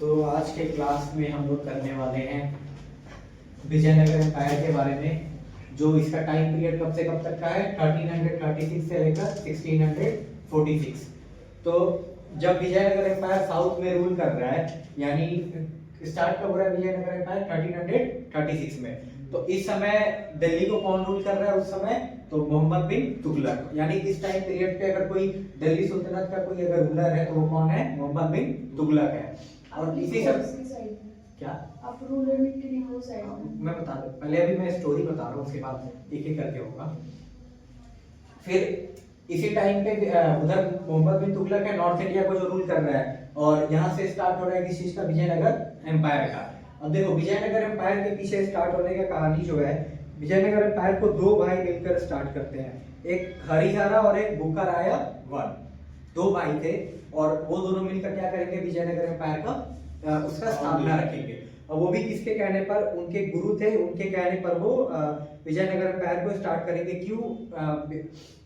तो आज के क्लास में हम लोग करने वाले हैं विजयनगर एम्पायर के बारे में। जो इसका टाइम पीरियड कब से कब तक का है, 1336 से लेकर 1646। तो जब विजयनगर एम्पायर साउथ में रूल कर रहा है, यानी स्टार्ट कब हो रहा है विजयनगर एम्पायर 1336 में, तो इस समय दिल्ली को कौन रूल कर रहा है उस समय, तो मोहम्मद बिन तुगलक। यानी इस टाइम पीरियड पे अगर कोई दिल्ली सुल्तनत का कोई अगर रूलर है तो वो कौन है, मोहम्मद बिन तुगलक है। और इसी सब क्या आप रूलर के लिए वो साइड में मैं बता दूं, पहले अभी मैं स्टोरी बता रहा हूँ, उसके बाद एक एक करके होगा। फिर इसी टाइम पे उधर मोहम्मद बिन तुगलक है, नॉर्थ इंडिया को जो रूल कर रहा है, और यहाँ से स्टार्ट हो रहा है किस चीज का, विजयनगर एम्पायर का। अब देखो विजयनगर एम्पायर के पीछे स्टार्ट होने का कहानी जो है, विजयनगर एम्पायर को दो भाई मिलकर स्टार्ट करते हैं, एक हरिहरा और एक बुक्काराया वन। दो भाई थे और वो दोनों मिलकर क्या करेंगे, विजयनगर एम्पायर का उसका स्थापना रखेंगे। और वो भी किसके कहने पर, उनके गुरु थे, उनके कहने पर वो विजयनगर एम्पायर को स्टार्ट करेंगे। क्यों?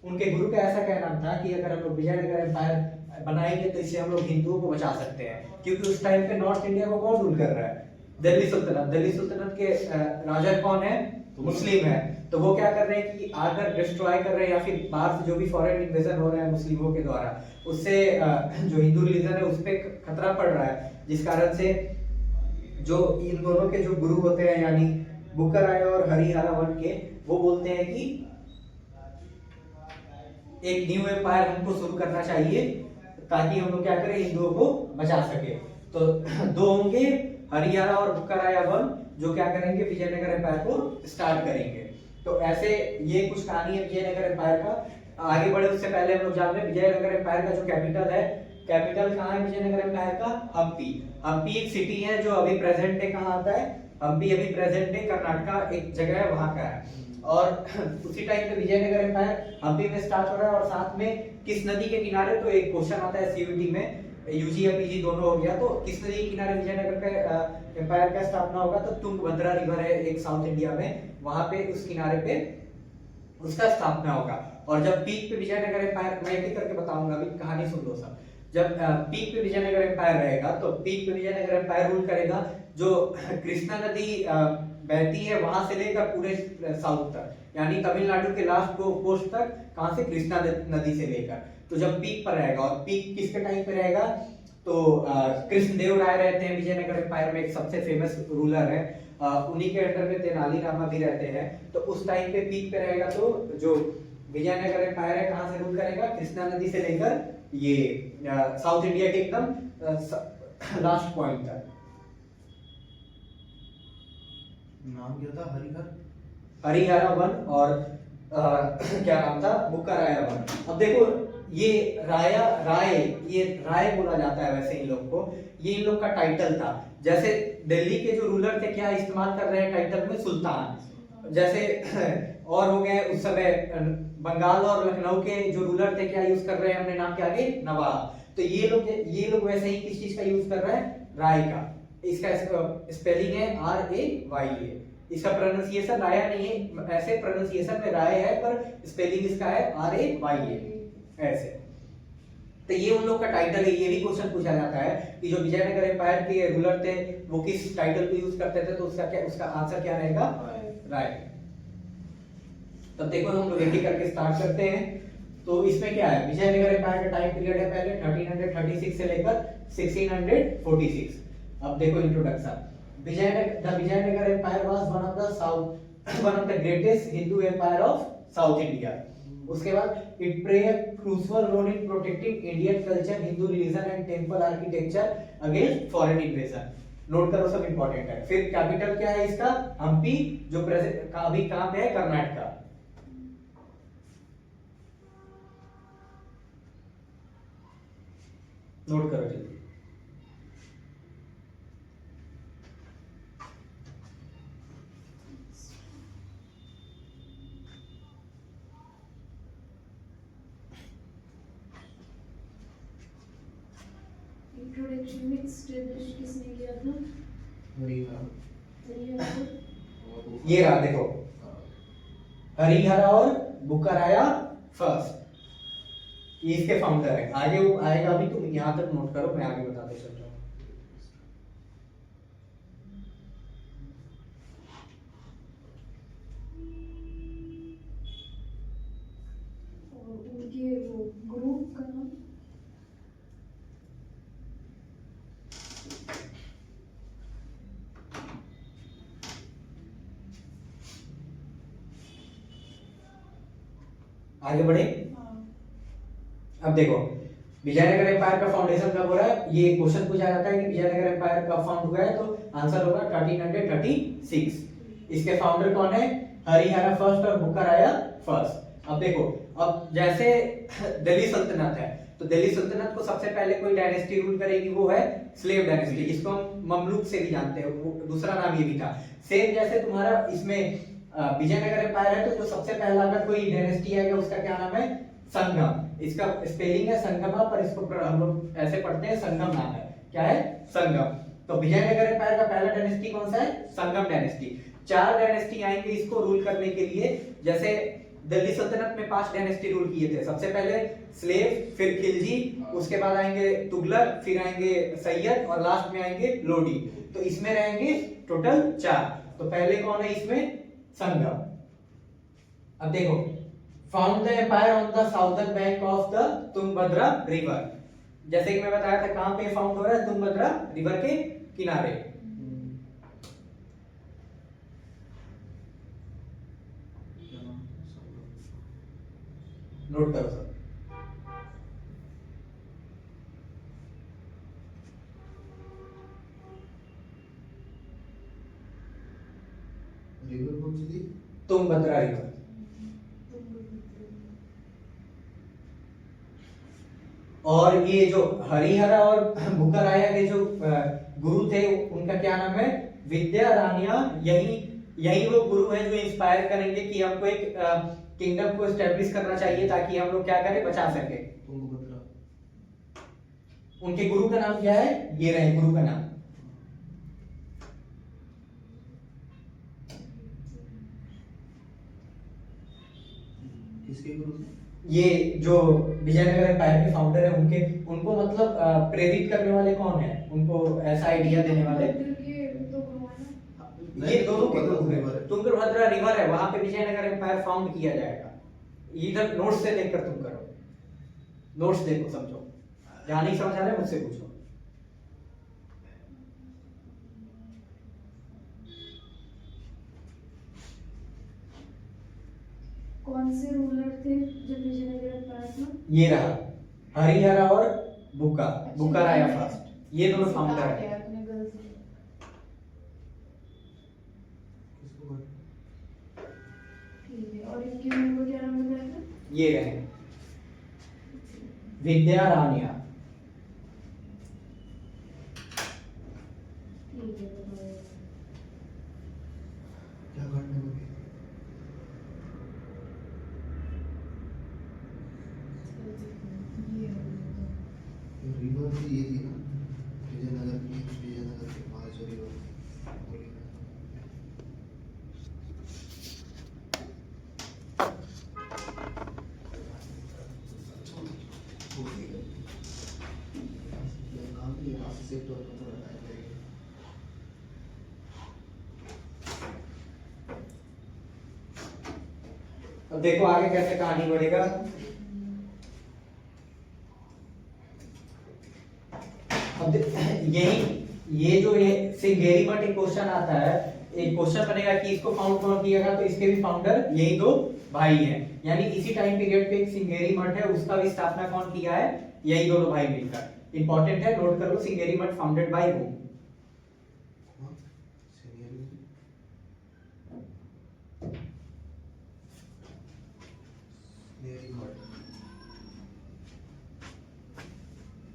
उनके गुरु का ऐसा कहना था कि अगर हम लोग विजयनगर एम्पायर बनाएंगे तो इससे हम लोग हिंदुओं को बचा सकते हैं, क्योंकि उस टाइम पे नॉर्थ इंडिया को कौन रूल कर रहा है, दिल्ली सुल्तनत। दिल्ली सुल्तनत के राजा कौन है, मुस्लिम है। तो वो क्या कर रहे हैं कि आकर डिस्ट्रॉय कर रहे हैं, या फिर बाहर से जो भी फॉरेन इन्वेजन हो रहा है मुस्लिमों के द्वारा, उससे जो हिंदू रिलीजन है उस पर खतरा पड़ रहा है, जिस कारण से जो इन दोनों के जो गुरु होते हैं, यानी बुक्काराया और हरिहरा वन के, वो बोलते हैं कि एक न्यू एम्पायर हमको शुरू करना चाहिए ताकि हम लोग क्या करें, हिंदुओं को बचा सके। तो दो होंगे, हरियाणा और बुक्काराया वन, जो क्या करेंगे, विजयनगर एम्पायर को स्टार्ट करेंगे। तो ऐसे ये कुछ कहानी है विजयनगर एम्पायर का। आगे बढ़े उससे पहले हम लोग जान रहे हैं विजयनगर एम्पायर का जो कैपिटल है, कैपिटल कहाँ है विजयनगर एम्पायर का, हम्पी। हम्पी एक सिटी है जो अभी प्रेजेंट डे कहाँ आता है, हम्पी अभी प्रेजेंट डे कर्नाटका एक जगह है, वहां का है। और उसी टाइम पे विजयनगर एम्पायर हम्पी में स्टार्ट हो रहा है। और साथ में किस नदी के किनारे, तो एक क्वेश्चन आता है सीयूटी में, यूजी या पीजी दोनों हो गया, तो किस नदी के किनारे विजयनगर का एम्पायर का स्थापना होगा, तो तुंगभद्रा रिवर है एक साउथ इंडिया में, वहां पे उस किनारे पे उसका स्थापना होगा। और जब पीक पे विजयनगर एम्पायर, मैं एक एक करके बताऊंगा, अभी कहानी सुन लो सब। जब पीक पे विजयनगर एम्पायर रहेगा, तो पीक पे विजयनगर एम्पायर रूल करेगा, जो कृष्णा नदी बहती है वहां से लेकर पूरे साउथ तक, यानी तमिलनाडु के लास्ट को कोस्ट तक, कहां से, कृष्णा नदी से लेकर। तो जब पीक पर रहेगा, और पीक किसके टाइम पे रहेगा, तो कृष्णदेव राय रहते हैं विजयनगर एम्पायर में, एक सबसे फेमस रूलर है। उन्हीं के अंडर में तेनाली रामा भी रहते हैं। तो उस टाइम पे पीक पे रहेगा, तो जो विजयनगर एम्पायर है कहां से रूल करेगा, कृष्णा नदी से लेकर ये साउथ इंडिया के एकदम लास्ट पॉइंट तक। नाम क्या था, हरिहरा वन और क्या नाम था, बुक्काराया वन। अब देखो ये ये राय बोला जाता है वैसे इन लोग को, ये इन लोग का टाइटल था। जैसे दिल्ली के जो रूलर थे क्या इस्तेमाल कर रहे हैं टाइटल में, सुल्तान। जैसे और हो गए उस समय बंगाल और लखनऊ के जो रूलर थे क्या यूज कर रहे हैं अपने नाम के आगे, नवाब। तो ये लोग वैसे ही किस चीज का यूज कर रहे हैं, राय का। इसका स्पेलिंग है RAYA। इसका प्रोनाउंसिएशन राया नहीं है, ऐसे प्रोनाउंसिएशन में राय है, पर स्पेलिंग इसका है RAYA ऐसे। तो ये उन लोग का टाइटल है। ये भी क्वेश्चन पूछा जाता है कि जो विजयनगर एम्पायर के रूलर थे वो किस टाइटल को यूज करते थे, तो उसका आंसर क्या रहेगा, राय। तब देखो हम लोग एक करके स्टार्ट करते हैं। तो इसमें क्या है, विजयनगर एम्पायर का टाइम पीरियड है पहले 1336 से लेकर 1646। अब देखो introduction. Vijayanagara empire was one of the greatest Hindu empire of South India. उसके बाद it play a crucial role in protecting Indian culture, Hindu religion and temple architecture against foreign invasion. Note करो, सब इंपॉर्टेंट है। फिर कैपिटल क्या है इसका, हम्पी, जो प्रेजेंट अभी कहां पे है, कर्नाटका। नोट करो जल्दी। इंट्रोडक्शन में एस्टैब्लिश किसने किया था, ये रहा देखो, हरिहरा और बुक्काराया फर्स्ट, ये इसके फाउंडर है। आगे वो आएगा, अभी तुम यहाँ तक नोट करो, मैं आगे बताते चल रहा हूँ। आगे बढ़े। अब देखो विजयनगर एम्पायर का फाउंडेशन कब हो रहा है, ये क्वेश्चन पूछा जाता है कि विजयनगर एम्पायर कब फाउंड हुआ है, तो आंसर होगा 1336। इसके फाउंडर कौन है, हरिहरा फर्स्ट और बुक्काराया फर्स्ट। अब देखो, अब जैसे दिल्ली सल्तनत है, तो दिल्ली सल्तनत को सबसे पहले कोई डायनेस्टी रूल करेगी, वो है स्लेव डायनेस्टी। इसको हम ममलूक से भी जानते हैं, वो दूसरा नाम ये भी था। सेम जैसे तुम्हारा इसमें विजयनगर एम्पायर है, तो जो सबसे पहला अगर कोई डायनेस्टी आएगा उसका क्या नाम है, संगम। इसका स्पेलिंग है संगमा, पर इसको हम लोग ऐसे पढ़ते हैं, संगम नाम है, क्या है, संगम। तो विजयनगर एम्पायर का पहला डायनेस्टी कौन सा है, संगम डायनेस्टी। 4 डायनेस्टी आएंगे इसको रूल करने के लिए। जैसे दिल्ली सल्तनत में 5 डायनेस्टी रूल किए थे, सबसे पहले स्लेव, फिर खिलजी, उसके बाद आएंगे तुगलक, फिर आएंगे सैयद और लास्ट में आएंगे लोडी। तो इसमें रहेंगे टोटल 4। तो पहले कौन है इसमें, संगम। अब देखो, found the empire on the southern bank of the Tungabhadra river. जैसे कि मैं बताया था, कहां पे फाउंड हो रहा है, तुंगभद्रा रिवर के किनारे। नोट करो सब। रिवर कौन सी थी? तुंगभद्रा रिवर। और ये जो हरिहरा और बुक्काराया के जो गुरु थे, उनका क्या नाम है, विद्यारानिया। यही वो गुरु है जो इंस्पायर करेंगे कि हमको एक किंगडम को एस्टेब्लिश करना चाहिए, ताकि हम लोग क्या करें, बचा सके। तुंगभद्रा। उनके गुरु का नाम क्या है, ये रहे गुरु का नाम। किसके गुरु थे? ये जो विजयनगर एम्पायर के फाउंडर है, उनको मतलब प्रेरित करने वाले कौन है, उनको ऐसा आइडिया देने वाले, ये दोनों के गुरु हैं। तुंगभद्रा रिवर है, वहां पे विजयनगर एम्पायर फाउंड किया जाएगा। इधर नोट्स से देखकर तुम करो, नोट्स देखो, समझो। जहां नहीं समझ आ रहा है मुझसे पूछो। कौन से रूलर थे जब विजयनगर एम्पायर था? ये रहा हरिहरा और बुक्काराया फर्स्ट, ये दोनों फाउंडर है। किसको कर? ठीक है, और इनके गुरु को क्या नाम बताया था? ये रहे विद्यारानिया। ठीक है, बताओ। क्या करने को भी? रिवर भी ये थी ना, विजयनगर के पास जो रिवर। अब देखो आगे कैसे कहानी बढ़ेगा। अब ये जो ये सिंगेरी मठ एक क्वेश्चन आता है, एक क्वेश्चन बनेगा कि इसको फाउंड कौन किया, तो इसके भी फाउंडर यही 2 भाई हैं। यानी इसी टाइम पीरियड पे एक सिंगेरी मठ है, उसका भी स्थापना कौन किया है, यही दोनों भाई मिलकर। इंपॉर्टेंट है, नोट कर लो, सिंगेरी मठ फाउंडेड बाय हूम।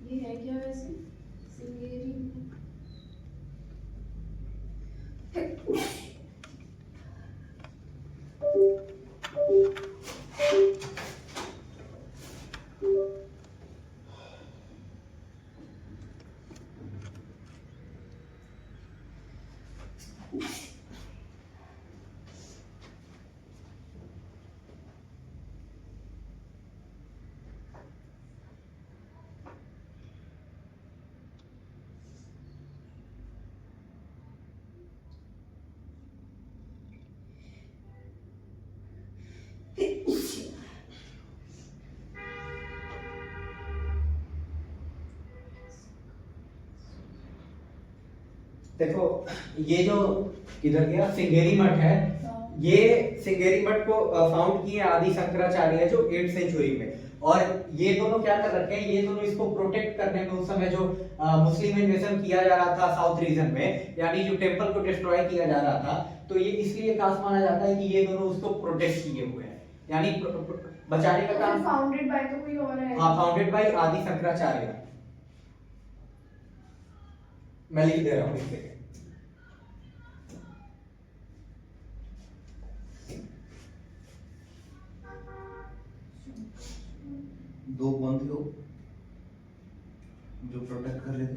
ये है क्या वैसे सिंगेरी? देखो ये जो किधर गया, सिंगेरी मठ है, ये सिंगेरी मठ को फाउंड किए आदि शंकराचार्य जो 8th सेंचुरी में। और ये दोनों क्या कर रखे हैं, ये दोनों इसको प्रोटेक्ट करने में उस समय जो मुस्लिम इन्वेजन किया जा रहा था साउथ रीजन में, यानी जो टेंपल को डिस्ट्रॉय किया जा रहा था, तो ये इसलिए खास माना जाता है कि ये दोनों उसको प्रोटेक्ट किए हुए हैं, यानी बचाने का काम। फाउंडेड बाय तो कोई और है? हाँ, फाउंडेड बाय आदि शंकराचार्य। मैं लिख दे रहा हूँ इस पे। दो कौन थे वो जो प्रोटेक्ट कर रहे थे?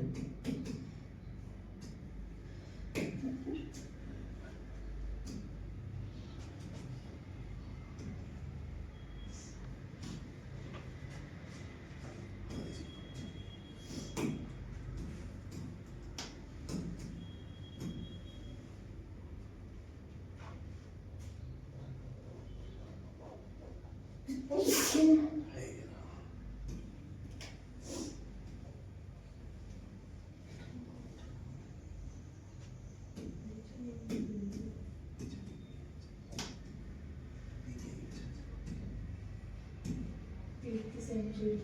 सेंचुरी।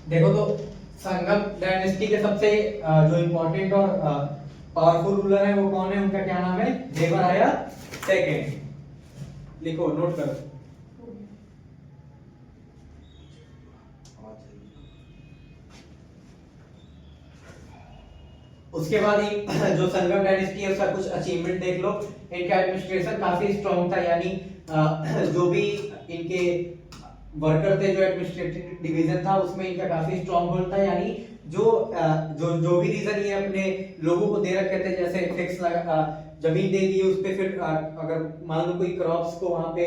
देखो तो संगम डायनेस्टी के सबसे जो इम्पोर्टेंट और पावरफुल रूलर है वो कौन है, उनका क्या नाम है, देवराया सेकंड। लिखो, नोट करो। उसके बाद जो संगम डायनेस्टी है उसका कुछ अचीवमेंट देख लो। इनका एडमिनिस्ट्रेशन काफी स्ट्रॉन्ग था, यानी जो भी इनके वर्कर थे, जो एडमिनिस्ट्रेटिव डिवीजन था उसमें इनका काफी स्ट्रॉन्ग होल्ड था, यानी जो भी रीजन ये अपने लोगों को दे रखे थे, जैसे टैक्स लगा, जमीन दे दी उस पे, फिर अगर मान लो कोई क्रॉप्स को वहां पे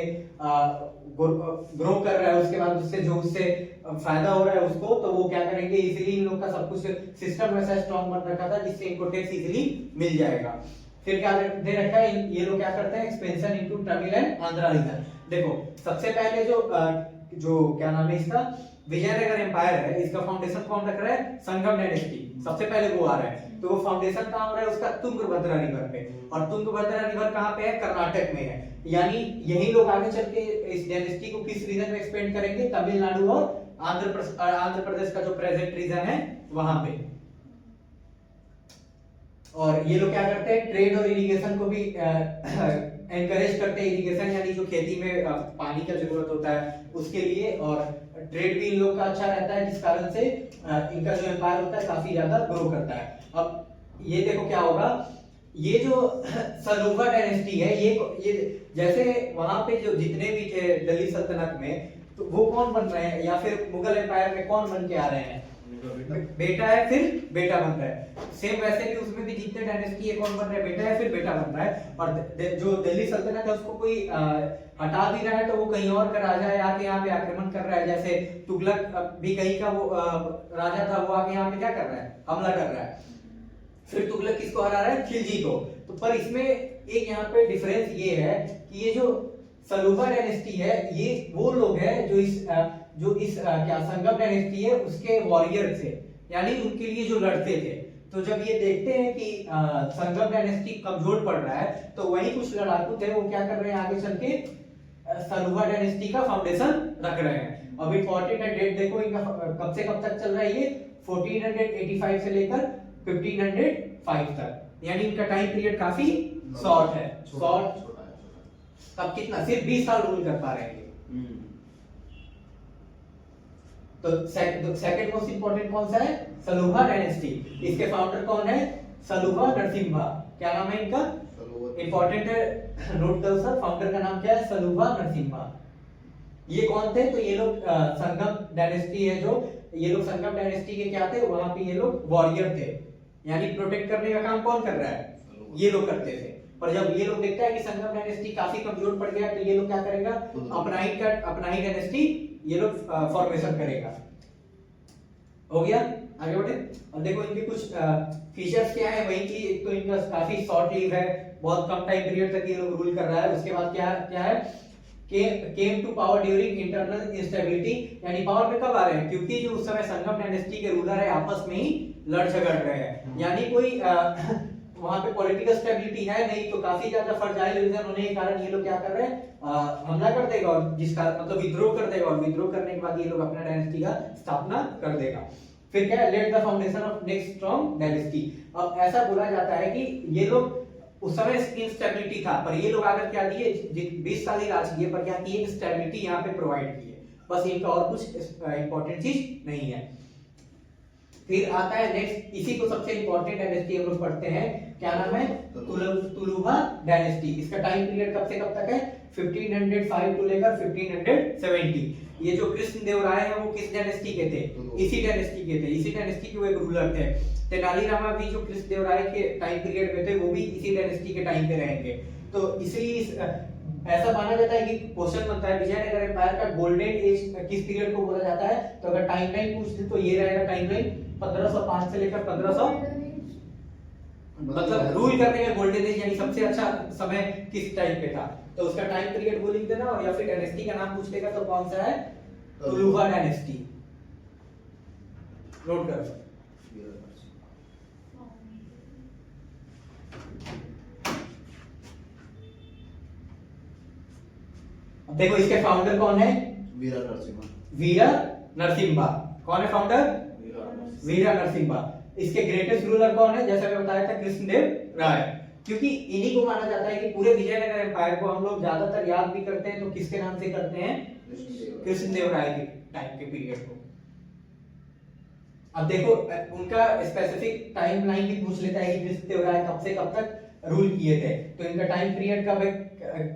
ग्रो कर रहा है, उसके बाद उससे फायदा हो रहा है उसको, तो वो क्या करेंगे, इजीली इन लोग का सब कुछ सिस्टम वैसा स्ट्रॉन्ग बन रखा था जिससे इनको टैक्स इजीली मिल जाएगा। फिर क्या दे रखा है, ये लोग क्या करते हैं, expansion into Tamil and Andhra region. देखो सबसे पहले जो क्या नाम है इसका, विजयनगर एम्पायर है, इसका फाउंडेशन कौन रख रहा है, संगम डायनेस्टी, सबसे पहले वो आ रहा है। तो वो फाउंडेशन कहां हो रहा है उसका, तुंगभद्रा रिवर पे, और तुंगभद्रा रिवर कहां पे है, कर्नाटक में है, यानी यही लोग आगे चल के इस डायनेस्टी को किस रीजन में एक्सपेंड करेंगे, तमिलनाडु और आंध्र प्रदेश का जो प्रेजेंट रीजन है वहां पे। और ये लोग क्या करते हैं, ट्रेड और इरिगेशन को भी एनकरेज करते हैं, इरिगेशन यानी जो खेती में पानी का जरूरत होता है उसके लिए, और ट्रेड भी इन लोग का अच्छा रहता है, जिस कारण से इनका जो एम्पायर होता है काफी ज्यादा ग्रो करता है। अब ये देखो क्या होगा, ये जो सलूबा डायनेस्टी है, ये जैसे वहां पे जो जितने भी थे दिल्ली सल्तनत में, तो वो कौन बन रहे हैं, या फिर मुगल एम्पायर में कौन बन के आ रहे हैं, बेटा है फिर बेटा बन रहा है। सेम वैसे भी उसमें भी जितने डायनेस्टी है कौन बन रहा है, बेटा है फिर बेटा बन रहा है। और जो दिल्ली सल्तनत है उसको कोई हटा भी रहा है तो वो कहीं और का राजा है आके यहाँ पे आक्रमण कर रहा है, जैसे तुगलक भी कहीं का वो राजा था, वो आके यहाँ पे क्या कर रहा है, हमला कर रहा है। फिर तुगलक किसको हरा रहा है, खिलजी को। तो पर इसमें एक यहाँ पे डिफरेंस ये है कि ये जो सलूबा डायनेस्टी है, ये वो लोग हैं जो इस क्या संगम डायनेस्टी है उसके वॉरियर थे, यानी उनके लिए जो लड़ते थे। तो जब ये देखते हैं कि संगम डायनेस्टी कमजोर पड़ रहा है, तो वही कुछ लड़ाकू थे, वो क्या कर रहे हैं, आगे चल के सलूबा डायनेस्टी का फाउंडेशन रख रहे हैं। अब इंपॉर्टेंट है डेट देखो, इनका कब से कब तक चल रहा है, ये 1485 से लेकर 1505 तक, यानी इनका टाइम पीरियड काफी शॉर्ट है। शॉर्ट तब कितना, सिर्फ 20 साल रूल कर पा रहे हैं। तो सेकंड मोस्ट इंपोर्टेंट कौन सा है, सलूबा डायनेस्टी। इसके फाउंडर कौन है, सलूबा नरसिम्हा। क्या नाम है इनका, इंपॉर्टेंट है, नोट करो सर, फाउंडर का नाम क्या है, सलूबा नरसिम्हा। ये कौन थे, तो ये लोग संगम डायनेस्टी है, जो ये लोग संगम डायनेस्टी के क्या थे, वहां पे ये लोग वॉरियर थे, यानी प्रोटेक्ट करने का काम कौन कर रहा है, ये लोग करते थे। पर जब ये लोग देखता है कि संगम डायनेस्टी काफी कमजोर पड़ गया, तो ये लोग क्या करेगा, अपना ही डायनेस्टी ये लोग फॉर्मेशन करेगा। हो गया। आगे बढ़े। अब देखो इनके कुछ फीचर्स क्या है, वही की एक तो इनका काफी शॉर्ट लिव है, बहुत कम टाइम पीरियड तक ये लोग रूल कर रहा है। उसके बाद क्या क्या है, came to power during internal instability, यानी पावर में कब आ रहे हैं, क्योंकि जो उस समय संगम डायनेस्टी के रूलर है आपस में ही लड़ झगड़ रहे हैं, यानी कोई वहां पे पॉलिटिकल स्टेबिलिटी है नहीं, तो काफी ज्यादा फर्टाइल रीजन होने के कारण ये लोग क्या कर रहे हैं, हमला कर देगा और जिसका मतलब विद्रोह कर देगा, और विद्रोह करने के बाद ये लोग अपना डायनेस्टी का स्थापना कर देगा। फिर क्या है, let the foundation of next strong dynasty. अब ऐसा बोला जाता है कि ये लोग उस समय इंस्टेबिलिटी था, पर ये लोग आकर क्या दिए, 20 साल ही राज किए, पर क्या किए, स्टेबिलिटी यहाँ पे प्रोवाइड की है, बस इनका और कुछ इंपॉर्टेंट चीज नहीं है। फिर आता है नेक्स्ट, इसी को सबसे इंपॉर्टेंट डायनेस्टी हम लोग पढ़ते हैं, क्या नाम है, तुलुवा डायनेस्टी। इसका टाइम पीरियड कब से कब तक है, 1505 टू लेकर 1570। ये जो कृष्णदेवराय है वो किस डायनेस्टी के थे, इसी डायनेस्टी के थे, इसी डायनेस्टी के वो एक रूलर थे। तेनालीरामा भी जो कृष्णदेवराय के टाइम पीरियड में थे वो भी इसी डायनेस्टी के टाइम पे रहेंगे। तो इसलिए ऐसा माना जाता है कि क्वेश्चन बनता है विजयनगर एम्पायर का गोल्डन एज किस पीरियड को बोला जाता है, तो अगर टाइमलाइन पूछते तो ये रहेगा टाइमलाइन 1505 से लेकर 1500, मतलब रूल करने का गोल्डन एज, यानी सबसे अच्छा समय किस टाइम पे था, तो उसका टाइम पीरियड वो लिख देना, और या फिर डायनेस्टी का नाम पूछ लेगा तो कौन सा है, तुलुवा डायनेस्टी, नोट करो। अब देखो इसके फाउंडर कौन है, वीरा नरसिम्हा। वीरा नरसिम्हा कौन है फाउंडर, वीरा नरसिम्हा। इसके ग्रेटेस्ट रूलर कौन है, जैसा मैं बताया था, कृष्णदेव राय, क्योंकि इन्हीं को माना जाता है कि पूरे विजयनगर एम्पायर को हम लोग ज्यादातर याद भी करते हैं तो किसके नाम से करते हैं, कृष्णदेव राय के टाइम के पीरियड को। अब देखो उनका स्पेसिफिक टाइमलाइन भी पूछ लेता है कि कृष्णदेव राय कब से कब तक रूल किए थे, तो इनका टाइम पीरियड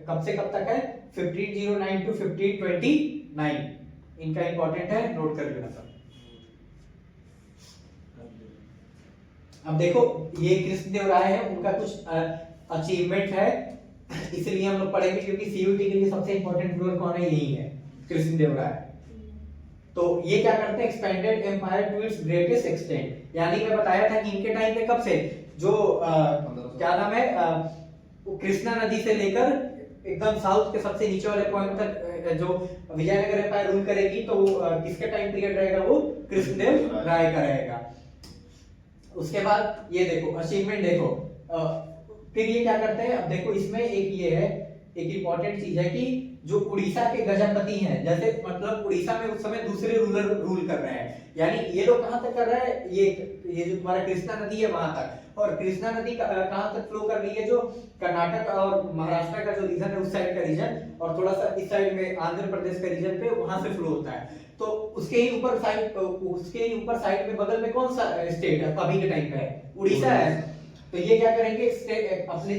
कब से कब तक है, 1509 टू 1529, इनका इंपॉर्टेंट है, नोट कर लेना सब। अब देखो ये कृष्णदेव राय है, उनका कुछ अचीवमेंट है, इसलिए हम लोग पढ़ेंगे, क्योंकि सीयूटी के लिए सबसे इंपॉर्टेंट रूलर कौन है, यही है, कृष्णदेव राय। तो ये क्या करते हैं, expanded empire to its greatest extent, यानी मैं बताया था कि इनके टाइम पे कब से जो क्या नाम है, कृष्णा नदी से लेकर एकदम साउथ के सबसे नीचे वाले पॉइंट तक जो विजयनगर एम्पायर रूल करेगी, तो किसके टाइम पीरियड रहेगा, वो कृष्णदेव राय का रहेगा। उसके बाद ये देखो अचीवमेंट देखो, फिर ये क्या करते हैं, अब देखो इसमें एक ये है, एक इंपॉर्टेंट चीज है कि जो उड़ीसा के गजपति हैं, जैसे मतलब उड़ीसा में उस समय दूसरे रूलर रूल कर रहे हैं, यानी ये लोग कहां तक कर रहे हैं, ये जो तुम्हारा कृष्णा नदी है वहां तक, और कृष्णा नदी कहां तक फ्लो कर रही है, जो कर्नाटक और महाराष्ट्र का जो रीजन है उस साइड का रीजन, और थोड़ा सा इस साइड में आंध्र प्रदेश का रीजन पे वहां से फ्लो होता है। तो उसके ही ऊपर साइड में बगल में कौन सा स्टेट है अभी के टाइम पे है, उड़ीसा है। तो ये क्या करेंगे, अपने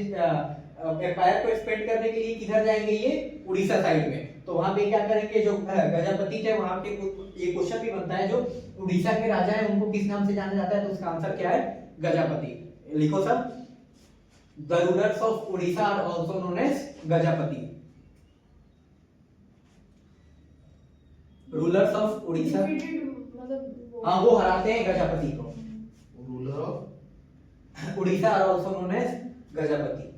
एम्पायर को एक्सपेंड करने के लिए किधर जाएंगे, ये उड़ीसा साइड में, तो वहां पे क्या करेंगे, जो गजपति है वहां के, ये क्वेश्चन भी बनता है, जो उड़ीसा के राजा है उनको किस नाम से जाना जाता है, तो उसका आंसर क्या है, गजपति। लिखो सब, the rulers of Orissa are also known as Gajapati. Rulers of Orissa, हाँ वो हराते हैं गजपति को, ruler of Orissa are also known as Gajapati.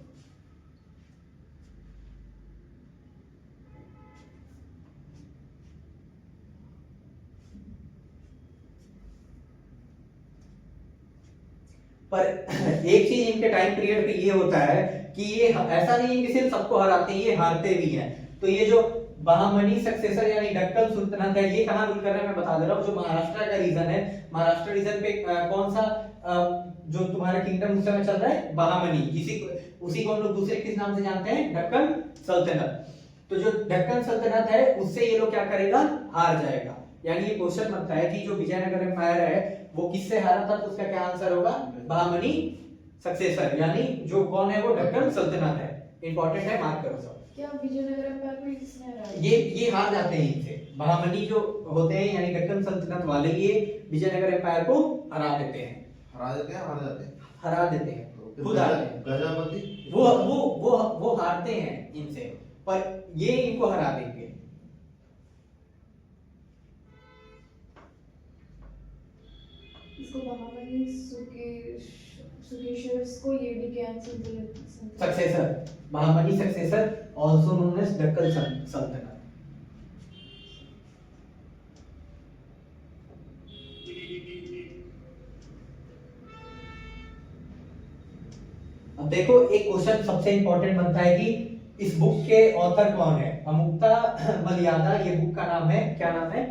पर एक चीज इनके टाइम पीरियड पे ये होता है कि ये ऐसा नहीं है कि सिर्फ सबको हराते हैं, ये हारते भी हैं। तो ये जो बहामनी सक्सेसर यानी दक्कन सुल्तनत है, ये कहाँ रूल कर रहे हैं मैं बता दे रहा हूँ, जो महाराष्ट्र का रीजन है, महाराष्ट्र रीजन पे कौन सा जो तुम्हारा किंगडम उस समय चल रहा है, बहामनी, उसी को हम लोग दूसरे किस नाम से जानते हैं, दक्कन सल्तनत। तो जो दक्कन सल्तनत है उससे ये लोग क्या करेगा, हार जाएगा। यानी ये क्वेश्चन बनता है कि जो विजयनगर एम्पायर है वो किससे हारा था, तो उसका क्या आंसर होगा, बहामनी सक्सेसर, यानी जो कौन है वो दक्कन सल्तनत है। इंपॉर्टेंट है, मार्क करो सब। क्या विजयनगर एम्पायर को किसने हराया? ये हार जाते हैं इनसे, बहामनी जो होते हैं यानी दक्कन सल्तनत वाले, ये विजयनगर एम्पायर को हरा देते हैं, हरा देते हैं, हार जाते हैं, हरा देते हैं, खुद हारते हैं। गजपति वो हारते हैं इनसे, पर ये इनको हरा देंगे। इसको महामनी सुकेशर्स को ये भी ज्ञान सक्सेसर, महामनी successor also known as Deccan sultanate. अब देखो एक क्वेश्चन सबसे इंपॉर्टेंट बनता है कि इस बुक के ऑथर कौन है। अमुक्ता मलयादा ये बुक का नाम है, क्या नाम है?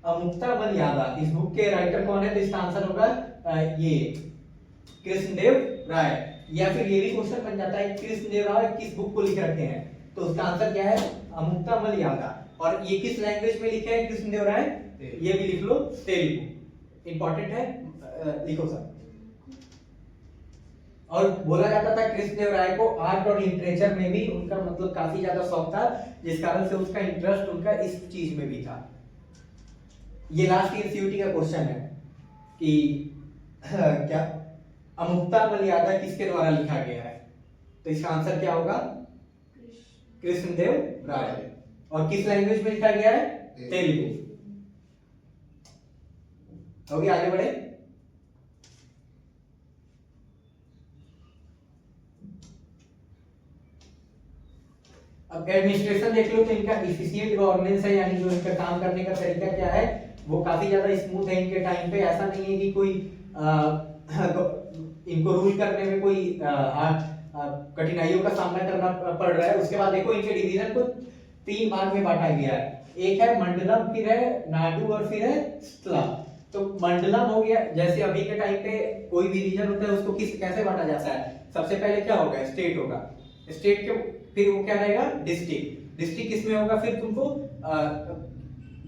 अमुक्ता मलयादा। इस बुक के राइटर कौन है? तो इसका आंसर होगा ये कृष्णदेव राय। या फिर ये भी क्वेश्चन बन जाता है कृष्णदेव राय किस बुक को लिख रखे हैं, तो उसका आंसर क्या है? अमुक्ता मलयादा। और ये किस लैंग्वेज में लिखे हैं कृष्णदेव राय? ये भी लिख लो, तेलुगु। इंपॉर्टेंट है, लिखो सर। और बोला जाता था कृष्णदेव राय को आर्ट और लिटरेचर में भी उनका मतलब काफी ज्यादा शौक था, जिस कारण से उसका इंटरेस्ट उनका इस चीज में भी था। ये लास्ट ईयर सीयूटी का क्वेश्चन है कि क्या अमुक्ता मलयादा किसके द्वारा लिखा गया है, तो इसका आंसर क्या होगा? कृष्णदेव राय। और किस लैंग्वेज में लिखा गया है? तेलुगु। ओके, आगे बढ़े। अब एडमिनिस्ट्रेशन देख लो तो इनका इफिशिएंट गवर्नेंस है, यानी जो इनका काम करने का तरीका क्या है वो काफी ज्यादा स्मूथ है इनके टाइम पे। ऐसा नहीं है कि कोई इनको रूल करने में कोई कठिनाइयों का सामना करना पड़ रहा है। उसके बाद देखो इनके डिवीजन को 3 भाग में बांटा गया है। एक है मंडलम, फिर है नाडु और फिर है स्थला। तो मंडलम हो गया, जैसे अभी के टाइम पे कोई भी रीजन होता है उसको कैसे बांटा जाता है? सबसे पहले क्या होगा? स्टेट होगा। स्टेट के फिर वो क्या रहेगा? डिस्ट्रिक्ट। डिस्ट्रिक्ट किसमें होगा? फिर तुमको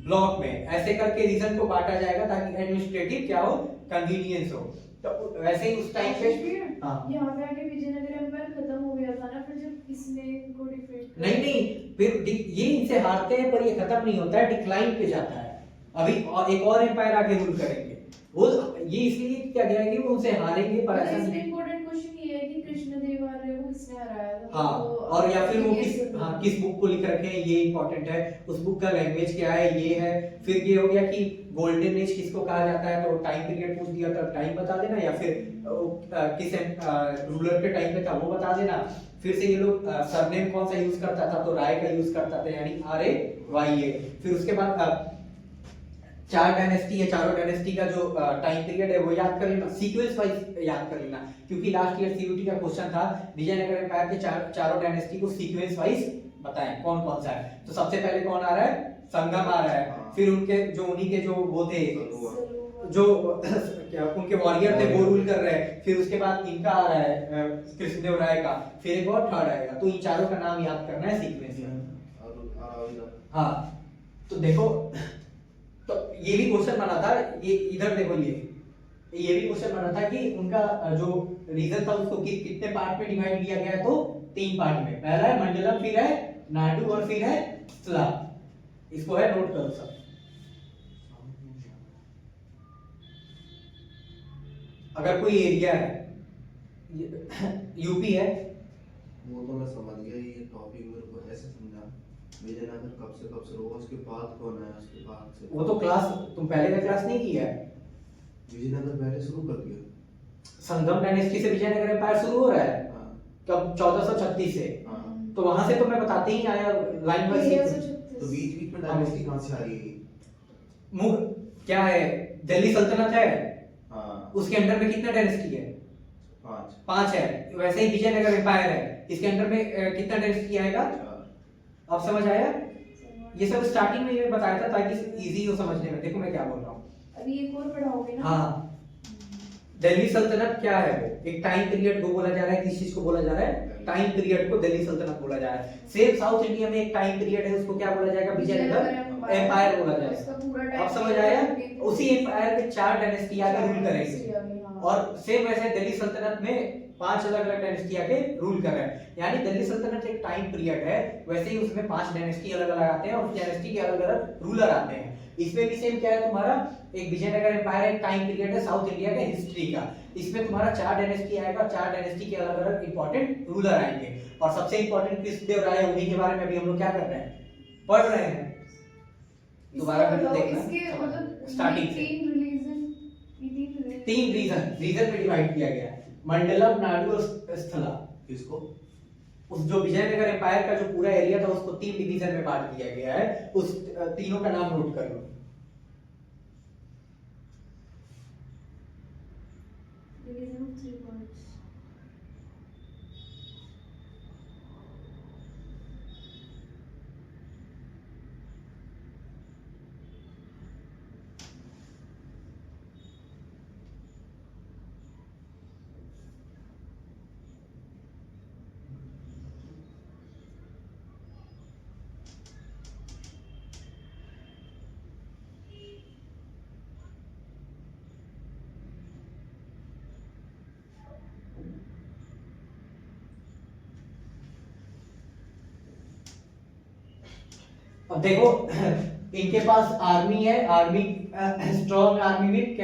ब्लॉक में। ऐसे करके रीजन को बांटा जाएगा ताकि एडमिनिस्ट्रेटिव क्या हो? कन्वीनियंस हो। तो वैसे ही उस टाइम पे यहाँ पे आके विजयनगर एम्पायर खत्म हो गया था ना, फिर जब इसने इनको डिफीट नहीं, फिर ये इनसे हारते हैं पर ये खत्म नहीं होता है, डिक्लाइन पे जाता है। अभी एक और एम्पायर आके रूल करेंगे, वो ये इसलिए क्या गया है कि वो उनसे हारेंगे, पर ऐसा नहीं। इंपॉर्टेंट क्वेश्चन ये है कि कृष्णदेव आर्य को किसने हराया था? हाँ, और या फिर वो किस बुक को लिख रखे हैं, ये इंपॉर्टेंट है। उस बुक का लैंग्वेज क्या है, ये है। फिर ये हो गया कि गोल्डन एज किसको कहा जाता है, तो टाइम पीरियड पूछ दिया तो टाइम बता देना, या फिर किस रूलर के टाइम पे था वो बता देना। फिर से ये लोग सरनेम कौन सा यूज करता था, तो राय का यूज करता था, यानी RAYA। फिर उसके बाद 4 डायनेस्टी है, चारों डायनेस्टी का जो टाइम पीरियड है वो याद कर लेना, सीक्वेंस वाइज याद कर लेना, क्योंकि लास्ट ईयर सीयूटी का क्वेश्चन था विजयनगर एम्पायर के चारों डायनेस्टी को सीक्वेंस वाइज बताएं कौन कौन सा है। तो सबसे पहले कौन आ रहा है? संगम आ रहा है। फिर उनके जो उन्हीं के जो वो थे जो क्या उनके वॉरियर थे वो रूल कर रहे हैं। फिर उसके बाद इनका आ रहा है कृष्णदेव राय का, फिर एक और थर्ड आएगा। तो इन चारों का नाम याद करना है सीक्वेंस में। हाँ, तो देखो, तो ये भी क्वेश्चन बना था, ये इधर देखो, ये भी क्वेश्चन बना था कि उनका जो रीजन था उसको कितने पार्ट में डिवाइड किया गया है, तो 3 पार्ट में। पहला है मंडलम, फिर है नाडु और फिर है स्थला। इसको है नोट करो सब। अगर कोई एरिया है, यूपी है, वो तो मैं समझ गया, ये टॉपिक मेरे को ऐसे समझा विजयनगर कब से होगा, उसके बाद कौन आया, उसके बाद से वो तो क्लास तुम पहले का क्लास नहीं किया है। विजयनगर पहले शुरू कर दिया। संगम डायनेस्टी से विजयनगर एम्पायर शुरू हो रहा है। हाँ। कब? 1436 से। हाँ। तो वहां से तो मैं बताते ही आया लाइन वाइज। तो बीच में डायनेस्टी कहां से आ रही है? क्या है? दिल्ली सल्तनत है। हाँ। उसके अंडर में कितना डायनेस्टी है? 5 है। वैसे ही विजयनगर एम्पायर है, इसके अंडर में कितना डायनेस्टी आएगा? अब समझ आया? ये सब स्टार्टिंग में मैं बताया था ताकि इजी हो समझने में। देखो मैं क्या बोल रहा हूँ, अभी एक और पढ़ाओगे ना? हाँ। दिल्ली सल्तनत क्या है? वो एक टाइम पीरियड को बोला जा रहा है। किस चीज को बोला जा रहा है? टाइम पीरियड को दिल्ली सल्तनत बोला जा रहा है। सेम साउथ इंडिया में एक टाइम पीरियड है, उसको क्या बोला जाएगा? विजयनगर एम्पायर बोला जाएगा। अब समझ आया? उसी एम्पायर में 4 डायनेस्टी आके रूल करेंगे, और सेम वैसे दिल्ली सल्तनत में 5 अलग-अलग डायनेस्टी आके रूल कर रहे हैं। यानी दिल्ली सल्तनत एक टाइम पीरियड है, वैसे ही उसमें 5 डायनेस्टी अलग-अलग आते हैं और डायनेस्टी के अलग-अलग रूलर आते हैं। इसमें भी सेम क्या है तुम्हारा? एक विजयनगर एम्पायर एक टाइम पीरियड है साउथ इंडिया के हिस्ट्री का। इसमें तुम्हारा 4 डायनेस्टी आएगा, 4 डायनेस्टी के अलग-अलग इंपॉर्टेंट रूलर आएंगे। और सबसे इंपॉर्टेंट कृष्णदेव राय, उन्हीं के बारे में अभी हम लोग क्या कर रहे हैं? पढ़ रहे हैं। दोबारा वीडियो देखना इसके मतलब स्टार्टिंग से। 3 रिलीजन तीन रीजन में डिवाइड किया गया है, मंडलम, नाडु और स्थला। किसको? उस जो विजयनगर एम्पायर का जो पूरा एरिया था उसको तीन डिवीजन में बांट दिया गया है, उस तीनों का नाम नोट कर लो। Division of 3 words. अब देखो इनके पास आर्मी है, army strong army with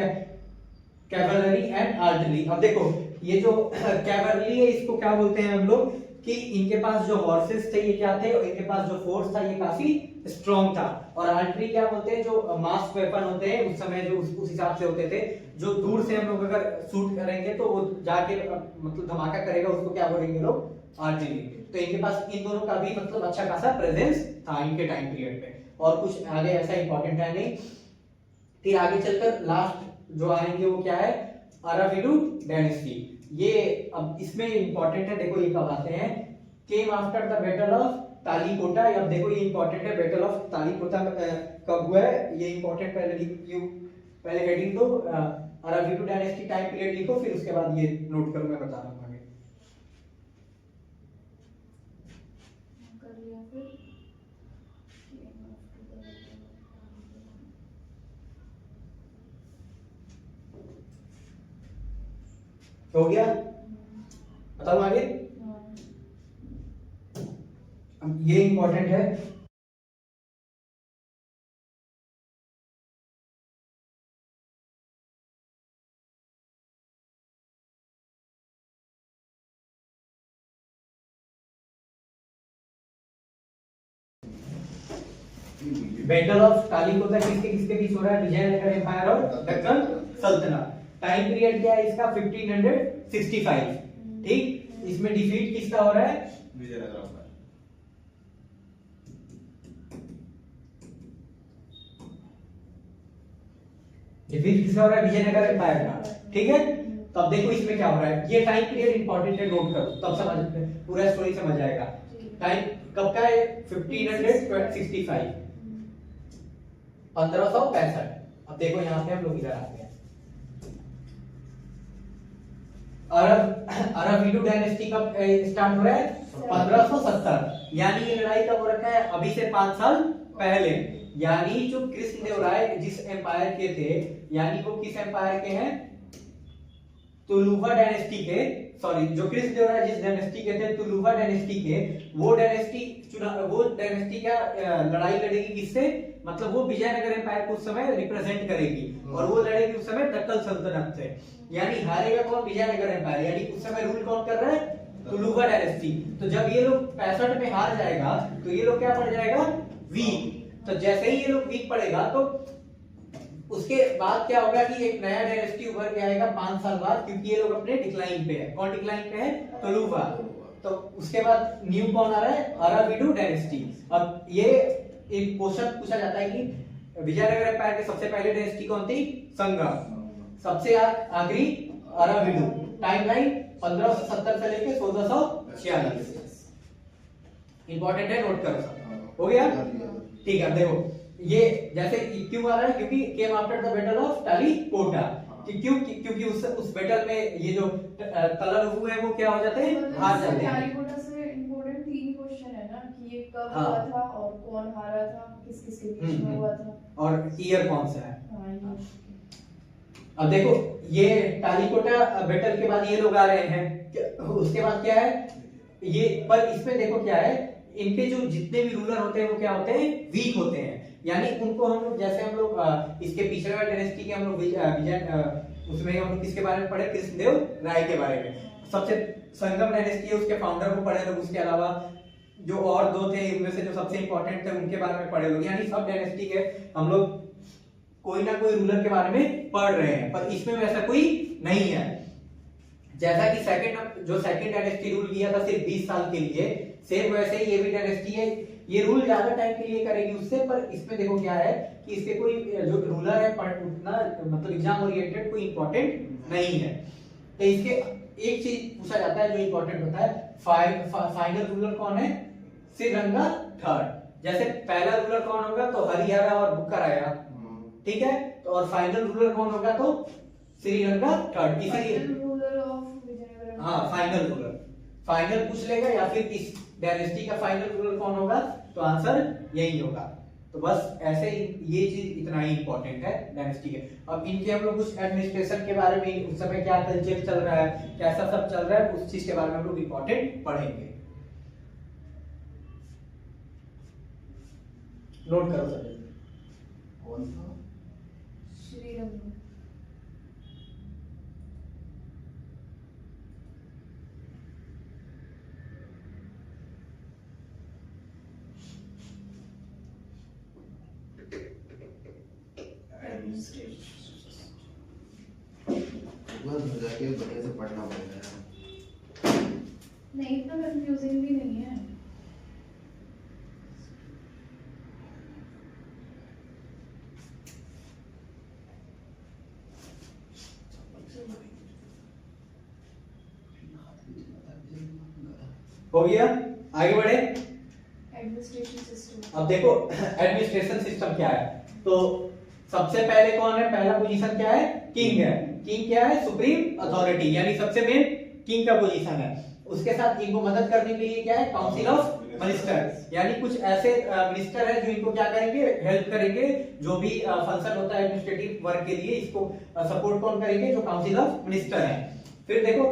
cavalry and artillery. अब देखो ये जो कैवलरी है इसको क्या बोलते हैं हम लोग कि इनके पास जो हॉर्सेस थे ये क्या थे, और इनके पास जो फोर्स था ये काफी स्ट्रॉन्ग था। और आर्टिलरी क्या बोलते हैं, जो मास वेपन होते हैं उस समय जो उस हिसाब से होते थे, जो दूर से हम लोग अगर शूट करेंगे तो वो जाके मतलब धमाका करेगा, उसको क्या बोलेंगे लोग, आर्टिलरी। तो इनके पास इन दोनों का भी मतलब अच्छा खासा प्रेजेंस था इनके टाइम पीरियड में। और कुछ आगे ऐसा इंपॉर्टेंट है नहीं। फिर आगे चलकर लास्ट जो आएंगे वो क्या है, अराविडू डायनेस्टी। ये अब इसमें इंपॉर्टेंट है, देखो ये कब आते हैं, came after the battle of Talikota. अब देखो ये इंपॉर्टेंट है, बैटल ऑफ तालीकोटा कब हुआ है ये इंपॉर्टेंट, पहले हेडिंग दो, अराविडू डायनेस्टी टाइम पीरियड लिखो, फिर उसके बाद ये नोट करो, मैं बता रहा हूँ आगे। कर लिया फिर हो गया, बताओ आगे। अब ये इंपॉर्टेंट है, बैटल ऑफ तालीकोटा किसके किसके बीच हो रहा है, विजयनगर एम्पायर और दक्कन सल्तनत। टाइम पीरियड क्या है इसका, 1565। ठीक, इसमें डिफीट किसका हो रहा है, विजयनगर एम्पायर। डिफीट किसका हो रहा है, विजयनगर एम्पायर का। ठीक है, तो अब देखो इसमें क्या हो रहा है, ये टाइम पीरियड इंपॉर्टेंट है, नोट करो तब समझ पूरा स्टोरी समझ आएगा। टाइम कब का है, 1565, 1565। अब देखो यहाँ से हम लोग इधर आते हैं, अराविडू डायनेस्टी कब स्टार्ट हो रहा है, 1570। यानी ये लड़ाई कब हो रखा है, अभी से 5 साल पहले। यानी जो कृष्णदेवराय जिस एम्पायर के थे, यानी वो किस एम्पायर के हैं, तुलुवा डायनेस्टी के, सॉरी जो कृष्णदेवराय जिस डायनेस्टी के थे, तुलुवा डायनेस्टी के, वो डायनेस्टी क्या लड़ाई लड़ेगी किससे, मतलब वो विजयनगर एम्पायर को उस समय रिप्रेजेंट करेगी, और वो लड़ेगी उस समय दक्कन सल्तनत से। यानी हारेगा कौन, विजयनगर एम्पायर। यानी उस समय रूल कौन कर रहा है, तुलुवा डायनेस्टी। तो जब ये लोग 65 में हार जाएगा तो ये लोग क्या पड़ जाएगा, वीक। तो जैसे ही ये लोग वीक पड़ेगा तो उसके बाद क्या होगा कि एक नया डायनेस्टी उभर के आएगा 5 साल बाद, क्योंकि ये लोग अपने डिक्लाइन पे है। कौन डिक्लाइन पे है, तुलुवा। तो उसके बाद न्यू कौन आ रहा है, अराविडू डायनेस्टी। अब ये एक क्वेश्चन पूछा जाता है कि विजयनगर एम्पायर के सबसे पहले डायनेस्टी कौन थी, संगम। सबसे आखिरी अराविडू। टाइमलाइन 1570 से लेके 1446। इंपॉर्टेंट है, नोट करो सब। हो गया, ठीक है। देखो ये जैसे क्यों आ रहा है, क्योंकि came after the battle of Talikota. क्योंकि उस बैटल में ये जो तलल हुए हैं वो क्या हो जाते हैं, हार जाते हैं। तालीकोटा से इंपॉर्टेंट 3 क्वेश्चन है ना, कि ये कब हाँ। हुआ था और कौन हारा था, किस किस के बीच में हुआ था, और ईयर कौन सा है। हाँ ये। अब देखो ये तालीकोटा बैटल के बाद ये लोग आ रहे हैं, उसके बाद क्या है ये, पर इसमें देखो क्या है, इनके जो जितने भी रूलर होते हैं वो क्या होते हैं, वीक होते हैं। यानी उनको हम लोग, जैसे हम लोग इसके पिछले वाले डायनेस्टी के हम लोग उसमें हम लोग किसके बारे में पढ़े, कृष्णदेव राय के बारे में। सबसे संगम डायनेस्टी है उसके फाउंडर को पढ़े लोग, उसके अलावा जो और 2 थे उनमें से जो सबसे इंपॉर्टेंट थे उनके बारे में पढ़े लोग। यानी सब डायनेस्टी के हम लोग कोई ना कोई रूलर के बारे में पढ़ रहे हैं, पर इसमें वैसा कोई नहीं है। जैसा कि सेकंड डायनेस्टी रूल किया था सिर्फ 20 साल के लिए, सेम वैसे ही ये भी डायनेस्टी है, ये रूल ज्यादा टाइम के लिए करेगी उससे, पर इसमें देखो क्या है कि इसके कोई जो रूलर है उतना मतलब एग्जाम ओरिएंटेड कोई इंपॉर्टेंट नहीं है। तो इसके एक चीज पूछा जाता है जो इंपॉर्टेंट होता है, फाइनल रूलर कौन है? श्रीरंगा थर्ड। जैसे पहला रूलर कौन होगा तो हरियाणा और बुक्काराया, ठीक है, तो और फाइनल रूलर कौन होगा तो श्रीरंगा थर्ड। इसलिए रूलर ऑफ विजयनगर, हाँ फाइनल रूलर, फाइनल पूछ लेगा या फिर इस डायनेस्टी का फाइनल रूलर कौन होगा, तो आंसर यही होगा। तो बस ऐसे ही ये चीज इतना ही इंपॉर्टेंट है डायनेस्टी के। अब इनके हम लोग कुछ एडमिनिस्ट्रेशन के बारे में, उस समय क्या कल्चर चल रहा है, कैसा सब चल रहा है, उस चीज के बारे में हम लोग इंपॉर्टेंट पढ़ेंगे। नोट करो सर। कौन सा? श्रीरंग। जाके बढ़िया से पढ़ना पड़ेगा। नहीं, इतना कंफ्यूजिंग भी नहीं है। हो गया, आगे बढ़े। Administration system. अब देखो एडमिनिस्ट्रेशन सिस्टम क्या है, तो सबसे पहले कौन है, पहला पोजीशन क्या है, किंग है। किंग क्या है, सुप्रीम अथॉरिटी, यानी सबसे मेन किंग का पोजीशन है। उसके साथ इनको मदद करने के लिए क्या है, काउंसिल ऑफ मिनिस्टर, यानी कुछ ऐसे मिनिस्टर है जो इनको क्या करेंगे, हेल्प करेंगे, जो भी फंक्शन होता है एडमिनिस्ट्रेटिव वर्क के लिए, इसको सपोर्ट कौन करेंगे, जो काउंसिल ऑफ मिनिस्टर है। फिर देखो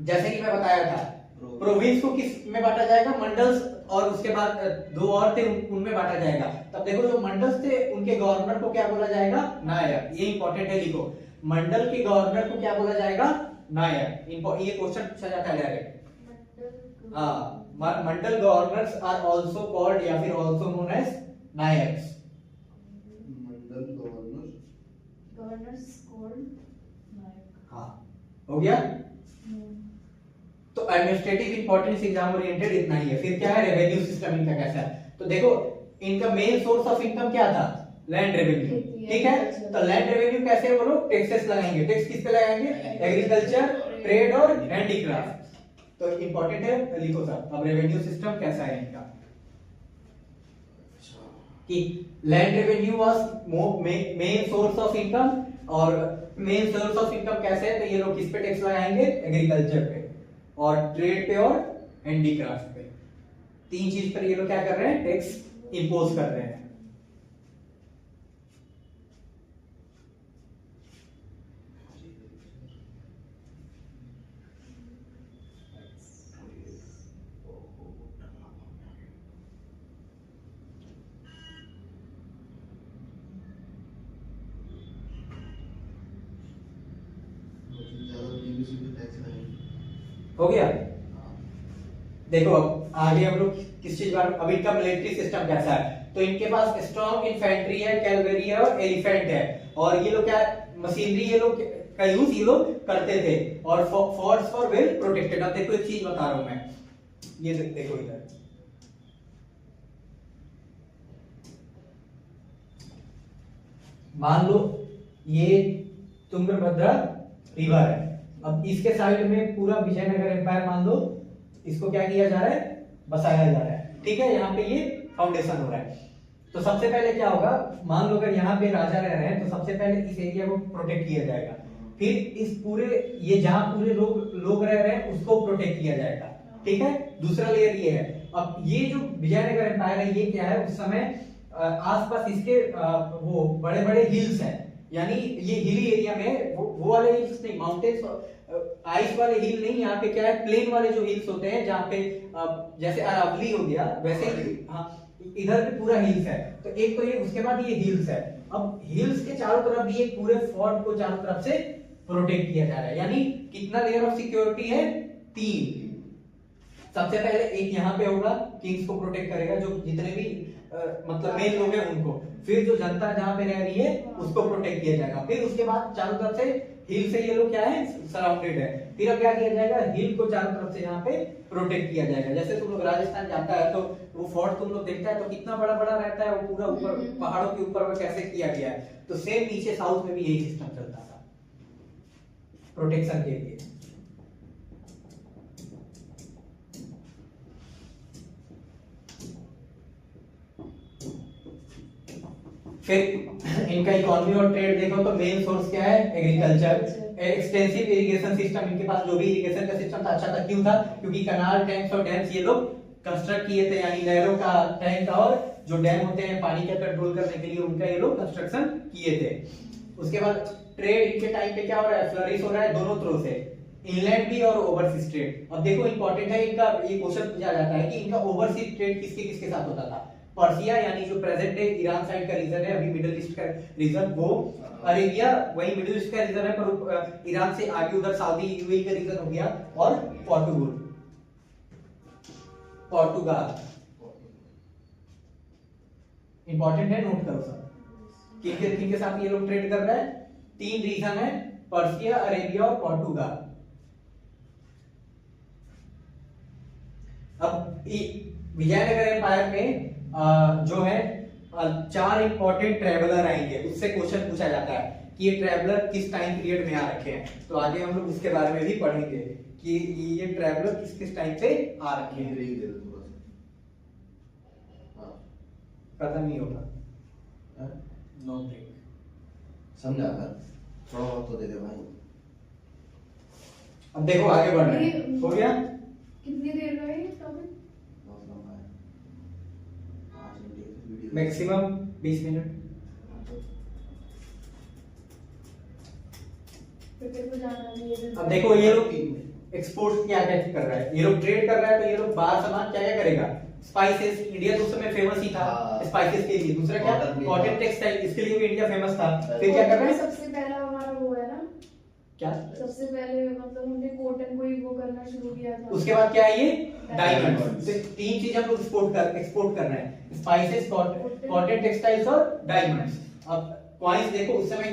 जैसे कि मैं बताया था, प्रोविंस को किस में बांटा जाएगा, मंडल्स, और उसके बाद दो और थे उनमें बांटा जाएगा। तब देखो जो मंडल्स थे उनके गवर्नर को क्या बोला जाएगा, नायक। ये इंपॉर्टेंट है, लिखो मंडल के गवर्नर को क्या बोला जाएगा, नायक। ये क्वेश्चन पूछा जाता है डायरेक्ट। हाँ, मंडल गवर्नर्स आर आल्सो कॉल्ड या फिर आल्सो नोन एज नायक्स। मंडल गवर्नर्स कॉल्ड नायक। हाँ, हो गया। तो एडमिनिस्ट्रेटिव इंपॉर्टेंस एग्जाम ओरिएंटेड इतना ही है। फिर क्या है, रेवेन्यू सिस्टम इनका कैसा है, तो देखो इनका मेन सोर्स ऑफ इनकम क्या था, लैंड रेवेन्यू, ठीक है। तो लैंड रेवेन्यू कैसे वो लोग टैक्सेस लगाएंगे, टैक्स किस पे लगाएंगे, एग्रीकल्चर, ट्रेड और हैंडीक्राफ्ट। तो इंपॉर्टेंट है, लिखो सर। अब रेवेन्यू सिस्टम कैसा है इनका, कि land revenue was main source of income, और मेन सोर्स ऑफ इनकम कैसे है, तो ये लोग किस पे टैक्स लगाएंगे, एग्रीकल्चर पे और ट्रेड पे और हैंडीक्राफ्ट पे। तीन चीज पर ये लोग क्या कर रहे हैं, टैक्स इंपोज कर रहे हैं। हो गया। देखो अब आगे हम लोग किस चीज बारे, अब इनका मिलिट्री सिस्टम कैसा है, तो इनके पास स्ट्रॉन्ग इन्फेंट्री है, कैवलरी है और एलिफेंट है, और ये लोग क्या मशीनरी ये लोग का यूज ये लोग करते थे, और फोर्स फॉर वेल प्रोटेक्टेड। अब देखो एक चीज बता रहा हूं मैं, ये देखो इधर, मान लो ये तुंगभद्रा रिवर है, अब इसके साइड में पूरा विजयनगर एम्पायर मान लो, इसको क्या किया जा रहा है, बसाया जा रहा है, ठीक है। यहाँ पे ये फाउंडेशन हो रहा है। तो सबसे पहले क्या होगा, मान लो अगर यहाँ पे राजा रह रहे हैं तो सबसे पहले इस एरिया को प्रोटेक्ट किया जाएगा, फिर इस पूरे ये जहाँ पूरे लोग रह रहे हैं उसको प्रोटेक्ट किया जाएगा, ठीक है। दूसरा लेयर ये है। अब ये जो विजयनगर एम्पायर है ये क्या है, उस समय आसपास इसके वो बड़े बड़े हिल्स हैं, यानी ये हिली एरिया में वो वाले हिल्स नहीं, माउंटेन्स आइस वाले हिल नहीं, यहाँ पे क्या है, प्लेन वाले जो हिल्स होते हैं, जहाँ पे जैसे अरावली हो गया वैसे ही, हाँ इधर पे पूरा हिल्स है। तो एक तो ये, उसके बाद ये हिल्स है। अब हिल्स के चारों तरफ ये पूरे फोर्ट को चारों तरफ से प्रोटेक्ट किया जा रहा है, यानी कितना लेयर ऑफ सिक्योरिटी है, 3। सबसे पहले एक यहाँ पे होगा, किंग्स को प्रोटेक्ट करेगा, जो जितने भी मतलब मेन लोग हैं उनको, फिर जो जनता जहाँ पे रह रही है उसको प्रोटेक्ट किया जाएगा। फिर उसके बाद चारों तरफ से हिल से ये लोग क्या है सराउंडेड है, फिर अब क्या किया जाएगा हिल को चारों तरफ से यहाँ पे प्रोटेक्ट किया जाएगा। जैसे तुम लोग राजस्थान जाता है तो वो फोर्ट तुम लोग देखता है तो कितना बड़ा बड़ा रहता है, वो पूरा ऊपर पहाड़ों के ऊपर में कैसे किया गया है, तो सेम नीचे साउथ में भी यही सिस्टम चलता था प्रोटेक्शन के लिए। फिर इनका इकोनॉमी और ट्रेड देखो तो मेन सोर्स क्या है एग्रीकल्चर। एक्सटेंसिव इरिगेशन सिस्टम, इनके पास जो भी इरिगेशन का सिस्टम था अच्छा था, क्यों था क्योंकि कनाल टैंक्स और डैम्स ये लोग कंस्ट्रक्ट किए थे, यानी नहरों का टैंक और जो डैम होते हैं पानी का कंट्रोल करने के लिए उनका ये लोग कंस्ट्रक्शन किए थे। उसके बाद ट्रेड इनके टाइम पे क्या हो रहा है फ्लरिश हो रहा है दोनों तरफ से, इनलैंड भी और ओवरसीज ट्रेड। अब देखो इंपॉर्टेंट है इनका, ये क्वेश्चन पूछा जाता है कि इनका ओवरसीज ट्रेड किसके किसके साथ होता था। पर्सिया यानी जो प्रेजेंट डे ईरान साइड का रीजन है, अभी मिडिल ईस्ट का रीजन, वो अरेबिया वही मिडिल ईस्ट का रीजन है पर ईरान से आगे उधर सऊदी यूएई का रीजन हो गया, और पोर्टुगाल इंपॉर्टेंट है, नोट करो सब किनके साथ ये लोग ट्रेड कर रहे हैं। तीन रीजन है, पर्सिया, अरेबिया और पोर्टुगाल। अब विजयनगर एम्पायर में जो है चार इंपॉर्टेंट ट्रेवलर आएंगे, उससे क्वेश्चन पूछा जाता है कि ये ट्रेवलर किस टाइम पीरियड में आ रखे हैं, तो आगे हम लोग उसके बारे में भी पढ़ेंगे कि ये ट्रेवलर किस किस टाइम पे आ रखे हैं। पता नहीं होगा नो ब्रेक, समझा कर थोड़ा बहुत तो दे दे भाई। अब देखो आगे बढ़ रहे हैं, हो गया कितनी देर का है ये टॉपिक? Maximum 20 minute. पेपर को जाना नहीं है। अब देखो ये लोग एक्सपोर्ट क्या क्या कर रहा है, ये लोग ट्रेड कर रहा है तो ये लोग बाहर सामान क्या क्या करेगा, स्पाइसेस, इंडिया तो उस समय फेमस ही था स्पाइसेस के लिए। दूसरा क्या कॉटन टेक्सटाइल, इसके लिए भी इंडिया फेमस था। फिर क्या कर रहे हैं, सबसे पहला हमारा वो है ना, क्या सबसे पहले मतलब हमने कॉटन को ही वो करना शुरू किया था। उसके बाद क्या है ये डायमंड। तीन चीज हम लोग एक्सपोर्ट कर रहे हैं, स्पाइसेस, कॉटन टेक्सटाइल्स और डायमंड्स। अब कॉइंस देखो उस समय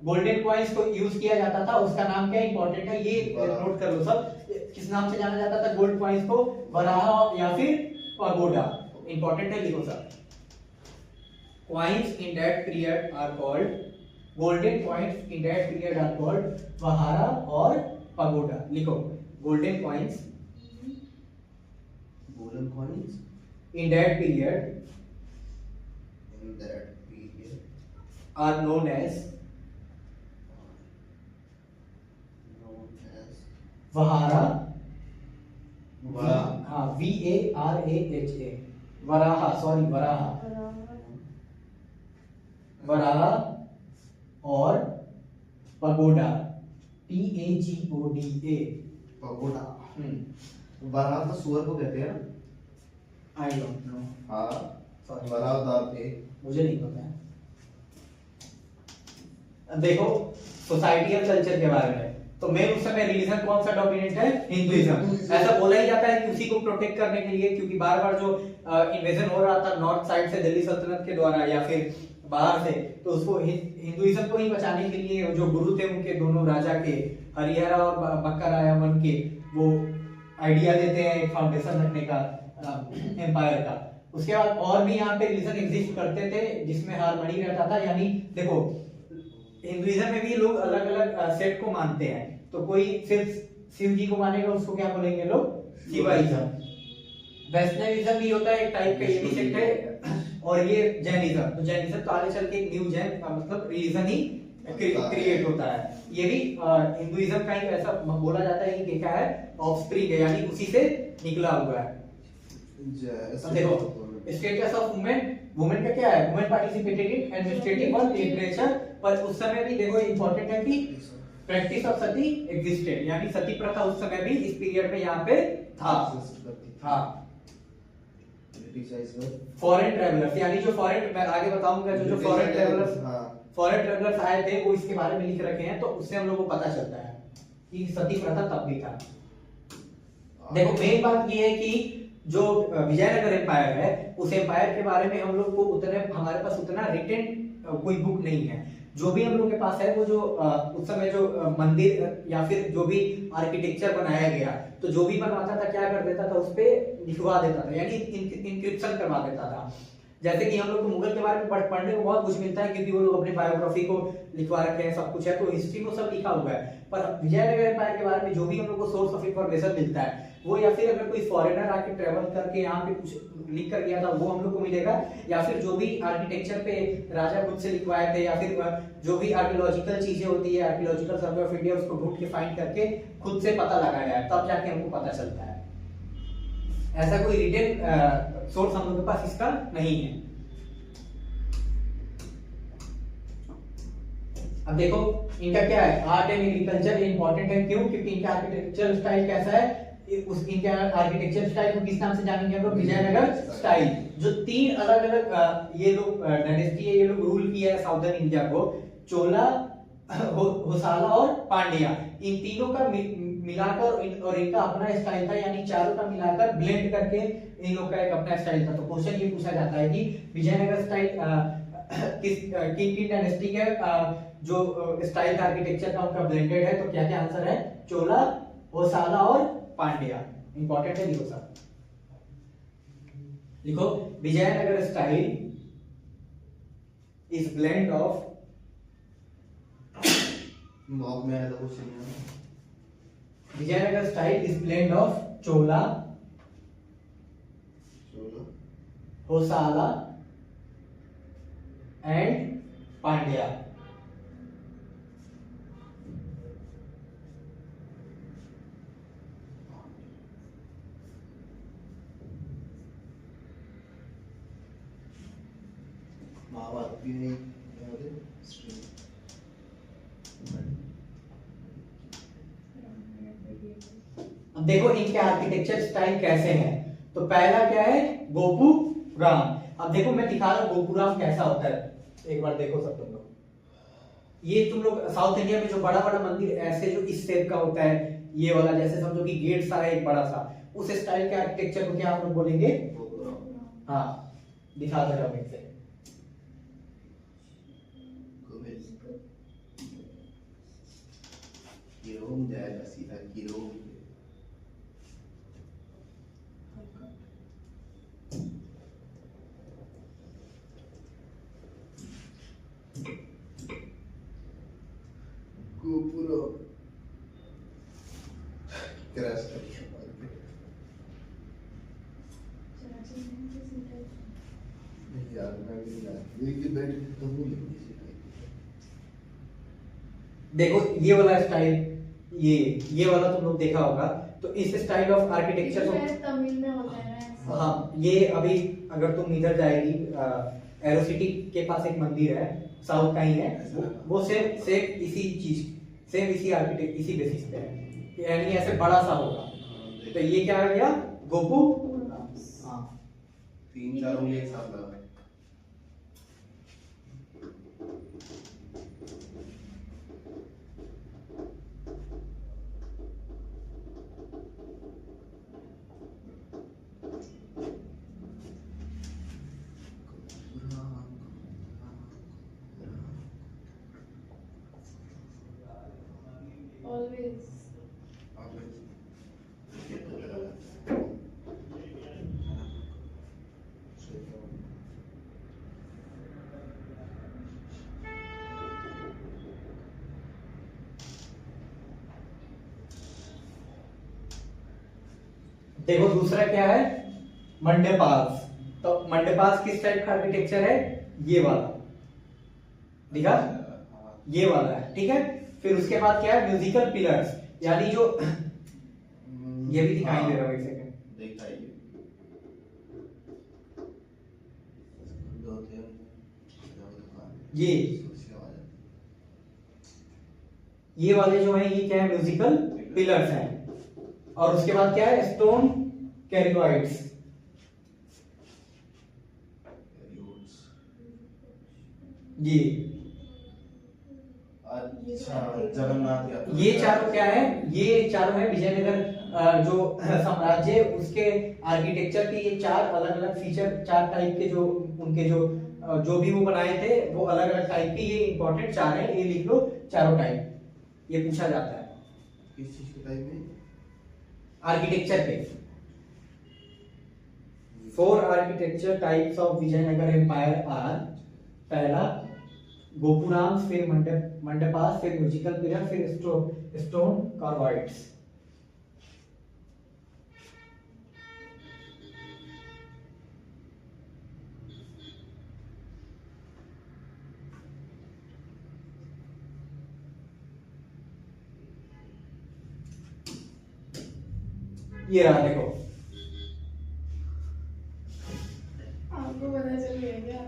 गोल्डन कॉइंस को यूज किया जाता था, उसका नाम क्या इंपॉर्टेंट है ये नोट कर लो सब, किस नाम से जाना जाता था गोल्ड कॉइंस को, वराह या फिर पगोडा। इंपॉर्टेंट है, लिखो सब। Coins in that period are called golden coins in that period are called varaha और पगोडा। लिखो golden coins in that period are known as varaha, हाँ VARAHA, वराहा, सॉरी वराहा और पगोडा PAGODA। पगोडा वराह तो सुअर को कहते हैं। आई डोंट नो, हाँ सॉरी वराहदार थे, मुझे नहीं पता है। अब देखो सोसाइटी और कल्चर के बारे में, तो मेन उस समय रिलीजन कौन सा डोमिनेंट है, हिंदुइज्म। ऐसा बोला ही जाता है कि उसी को प्रोटेक्ट करने के लिए, क्योंकि बार बार जो इन्वेजन हो रहा था नॉर्थ साइड से दिल्ली सल्तनत के द्वारा या फिर बाहर से, तो उसको हिंदुइज्म को ही बचाने के लिए जो गुरु थे उनके दोनों राजा के, हरिहरा और बक्करायमन के, वो आइडिया देते हैं एक फाउंडेशन रखने का एम्पायर का। उसके बाद और भी यहाँ पे रिलीजन एग्जिस्ट करते थे जिसमें हार्मनी रहता था, यानी देखो हिंदुइज्म में भी लोग अलग अलग सेट को मानते हैं, तो कोई सिर्फ शिव जी को मानेगा उसको क्या बोलेंगे लोग शिवाइज्म। वैष्णविज्म भी होता है एक टाइप का, ये भी सेक्ट है, और ये जैनिज्म। तो जैनिज्म तो आगे चल के एक न्यू जैन का मतलब रिलीजन ही क्रिएट होता है। ये भी हिंदुइज्म का ही ऐसा बोला जाता है कि क्या है ऑफस्प्रिंग है, यानी उसी से निकला हुआ है। देखो स्टेटस ऑफ वुमेन का क्या है, वुमेन पार्टिसिपेटेड इन एडमिनिस्ट्रेटिव और लिटरेचर, पर उस समय भी देखो इंपॉर्टेंट है कि प्रैक्टिस ऑफ सती एग्जिस्टेड, यानी सती प्रथा उस समय भी इस पीरियड में यहाँ पे था। हाँ फॉरेन ट्रैवलर्स, यानी जो फॉरेन, मैं आगे बताऊंगा जो फॉरेन ट्रैवलर्स आए थे वो इसके बारे में लिख रखे हैं, तो उससे हम लोग को पता चलता है कि सती प्रथा तब भी था। देखो मेन बात ये है कि जो विजयनगर एम्पायर है उस एम्पायर के बारे में हम लोग को हमारे पास उतना रिटेन कोई बुक नहीं है। जो भी हम लोग के पास है वो जो उस समय जो मंदिर या फिर जो भी आर्किटेक्चर बनाया गया, तो जो भी बनवाता था क्या कर देता था, उस पे लिखवा देता था, यानी इंक्रिप्शन करवा देता था। जैसे कि हम लोग को मुगल के बारे में पढ़ने को बहुत कुछ मिलता है, क्योंकि वो लोग अपनी बायोग्राफी को लिखवा रखे हैं, सब कुछ है, तो हिस्ट्री में सब लिखा हुआ है। पर विजयनगर एम्पायर के बारे में जो भी हम लोग को सोर्स ऑफ इंफॉर्मेशन मिलता है, वो या फिर अगर कोई फॉरेनर आके ट्रेवल करके यहाँ पे कुछ लिख कर गया था वो हम लोग को मिलेगा, या फिर जो भी आर्किटेक्चर पे राजा खुद से लिखवाए थे, या फिर जो भी आर्कियोलॉजिकल चीजें होती है, आर्कियोलॉजिकल सर्वे ऑफ इंडिया, उसको ढूंढ के फाइंड करके खुद से पता लगाया है, तब जाके हमको पता चलता है। ऐसा कोई रिटेन सोर्स हम लोग के पास इसका नहीं है। अब देखो इनका क्या है, आर्ट एंड एग्रीकल्चर इंपॉर्टेंट है, क्यों? क्योंकि इनका आर्किटेक्चर स्टाइल कैसा है, इनका आर्किटेक्चर स्टाइल को किस नाम से जानेंगे हम लोग? विजयनगर स्टाइल। जो तीन अलग अलग ये लोग डायनेस्टी है, ये लोग रूल किया है साउदर्न इंडिया को, चोला, होसाला और पांड्या, इन तीनों का मिलाकर और इनका अपना स्टाइल था, यानी चारों का मिलाकर ब्लेंड करके इन लोग का एक अपना स्टाइल था। तो क्वेश्चन ये पूछा जाता है कि विजयनगर स्टाइल किन डायनेस्टी का जो स्टाइल का आर्किटेक्चर था उनका ब्लेंडेड है, तो क्या क्या आंसर है? चोला, होसाला और पांड्या। इंपॉर्टेंट है, लिखो सर, लिखो Vijayanagar style is blend of, mock में आया था question, Vijayanagar style is blend of Chola, Hoysala and Pandya. Mahabharat भी नहीं अब देखो इनके आर्किटेक्चर स्टाइल कैसे हैं। तो पहला क्या है? गोपुराम। अब देखो मैं दिखा रहा हूं गोपुराम कैसा होता है, एक बार देखो सब तुम लोग। ये तुम लोग साउथ इंडिया में जो बड़ा बड़ा मंदिर ऐसे जो इस शेप का होता है, ये वाला, जैसे समझो कि गेट सा है एक बड़ा सा, उस स्टाइल के आर्किटेक्चर को क्या हम लोग बोलेंगे? हाँ, दिखा दे रहा हूं एक से। जाएगा सीधा गिरो। गोपुरो क्रैश कर यार, मैं भी यार एक दिन बैठ के तो भूल गई। देखो ये वाला स्टाइल, ये वाला तुम लोग देखा होगा। तो इस स्टाइल ऑफ आर्किटेक्चर को तमिल में होता है ना। हाँ, ये अभी अगर तुम इधर जाएगी, एरो सिटी के पास एक मंदिर है, साउथ का ही है, वो सेम इसी चीज, सेम इसी आर्किटेक्ट, इसी बेसिस पे है, यानी ऐसे बड़ा सा होगा। तो ये क्या आ गया? गोपू। हाँ, 3-4 उंगली एक साथ लगा। Always. देखो दूसरा क्या है? मंडपास। तो मंडपास किस टाइप का आर्किटेक्चर है? ये वाला दिखा, ये वाला है, ठीक है। फिर उसके बाद क्या है? म्यूजिकल पिलर्स, यानी जो ये भी दिखाई दे रहा है, एक सेकंड दिखाइए। ये वाले जो है, ये क्या है? म्यूजिकल पिलर्स हैं। और उसके बाद क्या है? स्टोन कैरियोइड्स। ये तो अच्छा, मैंने देखा। जगन्नाथ यात्रा। ये चारों क्या है, ये चारों है विजयनगर जो साम्राज्य है, उसके आर्किटेक्चर के ये चार अलग अलग फीचर, चार टाइप के जो उनके जो भी वो बनाए थे वो अलग अलग टाइप के, ये इंपॉर्टेंट चार है, ये लिख लो चारों टाइप, ये पूछा जाता है किस चीज के टाइम में? आर्किटेक्चर के। 4 architecture types of Vijayanagara empire are, पहला गोपुराम, फिर मंडपास, फिर म्यूजिकल पिलर, फिर स्टोन कार्वाइट्स। ये रहा देखो, आपको पता चल गया क्या?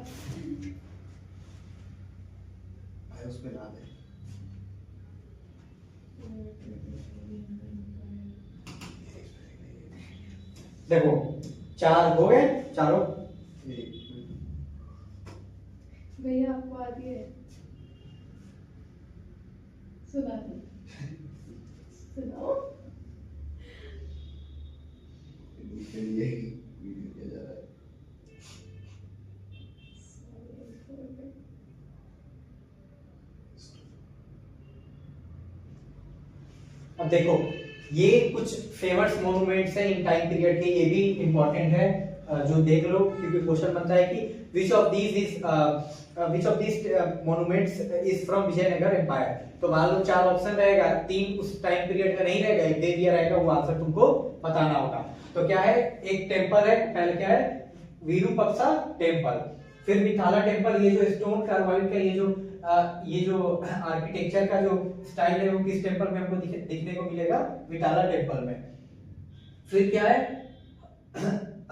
आए उस पे ना दे। देखो चार हो गए चारों। एक भैया आपको आती है? सुना दो, सुनाओ। के लिए वीडियो किया जा रहा है। अब देखो ये कुछ फेमस मॉन्यूमेंट्स हैं इन टाइम पीरियड के, ये भी इंपॉर्टेंट है, जो देख लो क्योंकि क्वेश्चन बनता है कि which of this monuments is from Vijayanagara empire. तो मान लो 4 ऑप्शन रहेगा, 3 उस टाइम पीरियड का नहीं रहेगा, एक दे दिया रहेगा, वो आंसर तुमको बताना होगा। तो क्या है, एक टेंपल है, पहले क्या है विरूपक्षा टेंपल, फिर मिथाला टेंपल, ये जो स्टोन कार्बाइड का ये जो आर्किटेक्चर का जो स्टाइल है वो किस टेंपल में हमको दिखने को मिलेगा, मिथाला टेंपल में। फिर क्या है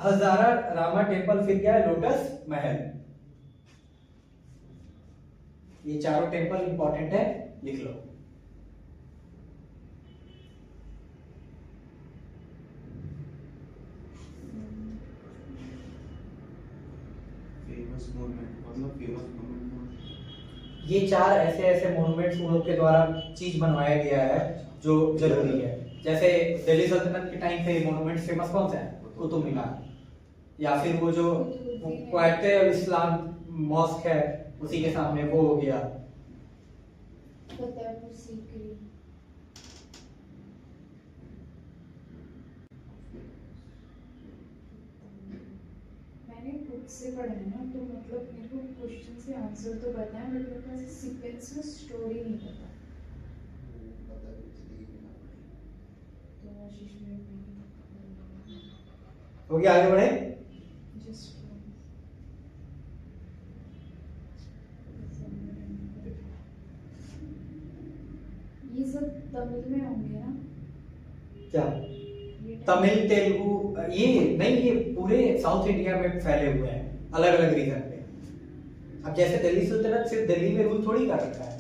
हजारा रामा टेंपल, फिर क्या है लोटस महल। ये चारों टेंपल इंपॉर्टेंट है, लिख लो। फेमस मोमेंट मतलब फेमस मोमेंट। ये 4 ऐसे ऐसे मॉन्यूमेंट्स उन लोग के द्वारा चीज बनवाया गया है जो जरूरी है। जैसे दिल्ली सल्तनत के टाइम पे मॉन्यूमेंट फेमस कौन सा है, कुतुब मीनार, या फिर वो जो क्वार्टे ऑफ इस्लाम मॉस्क है उसी के सामने वो हो गया। फतेहपुर सीकरी। मैंने खुद से पढ़ा है ना, तो मतलब मेरे को क्वेश्चन से आंसर तो पता है, बट मेरे पास सीक्वेंस में स्टोरी नहीं पता। पता भी चली गई ना। तो आशीष में हो गया, आगे बढ़े। जस्ट ये सब तमिल में होंगे ना? क्या ये तमिल तेलुगु, ये नहीं, ये पूरे साउथ इंडिया में फैले हुए हैं अलग अलग रीजन पे। अब जैसे दिल्ली सल्तनत सिर्फ दिल्ली में रूल थोड़ी कर रखा है,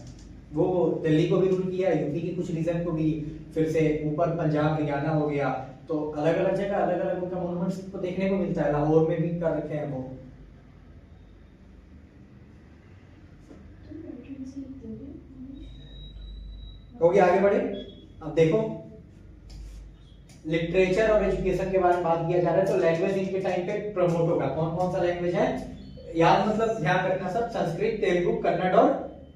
वो दिल्ली को भी रूल किया, यूपी के कुछ रीजन को भी, फिर से ऊपर पंजाब हरियाणा हो गया, तो अलग अलग जगह अलग अलग उनका मॉन्यूमेंट्स को देखने को मिलता है। लाहौर में भी कर रखे हैं वो। हो गया, आगे बढ़े। अब देखो लिटरेचर और एजुकेशन के बारे में बात किया जा रहा है, तो लैंग्वेज इनके टाइम पे प्रमोट होगा। कौन कौन सा लैंग्वेज है यार, मतलब ध्यान रखना सब, संस्कृत, तेलुगु, कन्नड़ और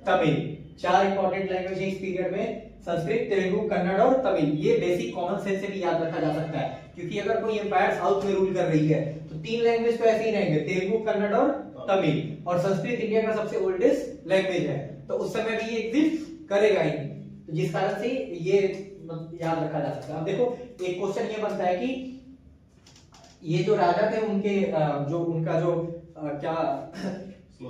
तमिल। 4 इंपॉर्टेंट लैंग्वेज है इस पीरियड में, संस्कृत, तेलुगु, कन्नड़ और तमिल। ये बेसिक कॉमन सेंस से भी याद रखा जा सकता है, क्योंकि अगर कोई एम्पायर साउथ में रूल कर रही है तो 3 लैंग्वेज तो ऐसे ही रहेंगे, तेलुगु, कन्नड़ और तमिल। और संस्कृत इंडिया का सबसे ओल्डेस्ट लैंग्वेज है, तो उस समय भी ये एग्जिस्ट करेगा ही, तो जिस कारण से ये याद रखा जा सकता है। अब देखो एक क्वेश्चन ये बनता है कि ये जो राजा थे उनके जो उनका जो क्या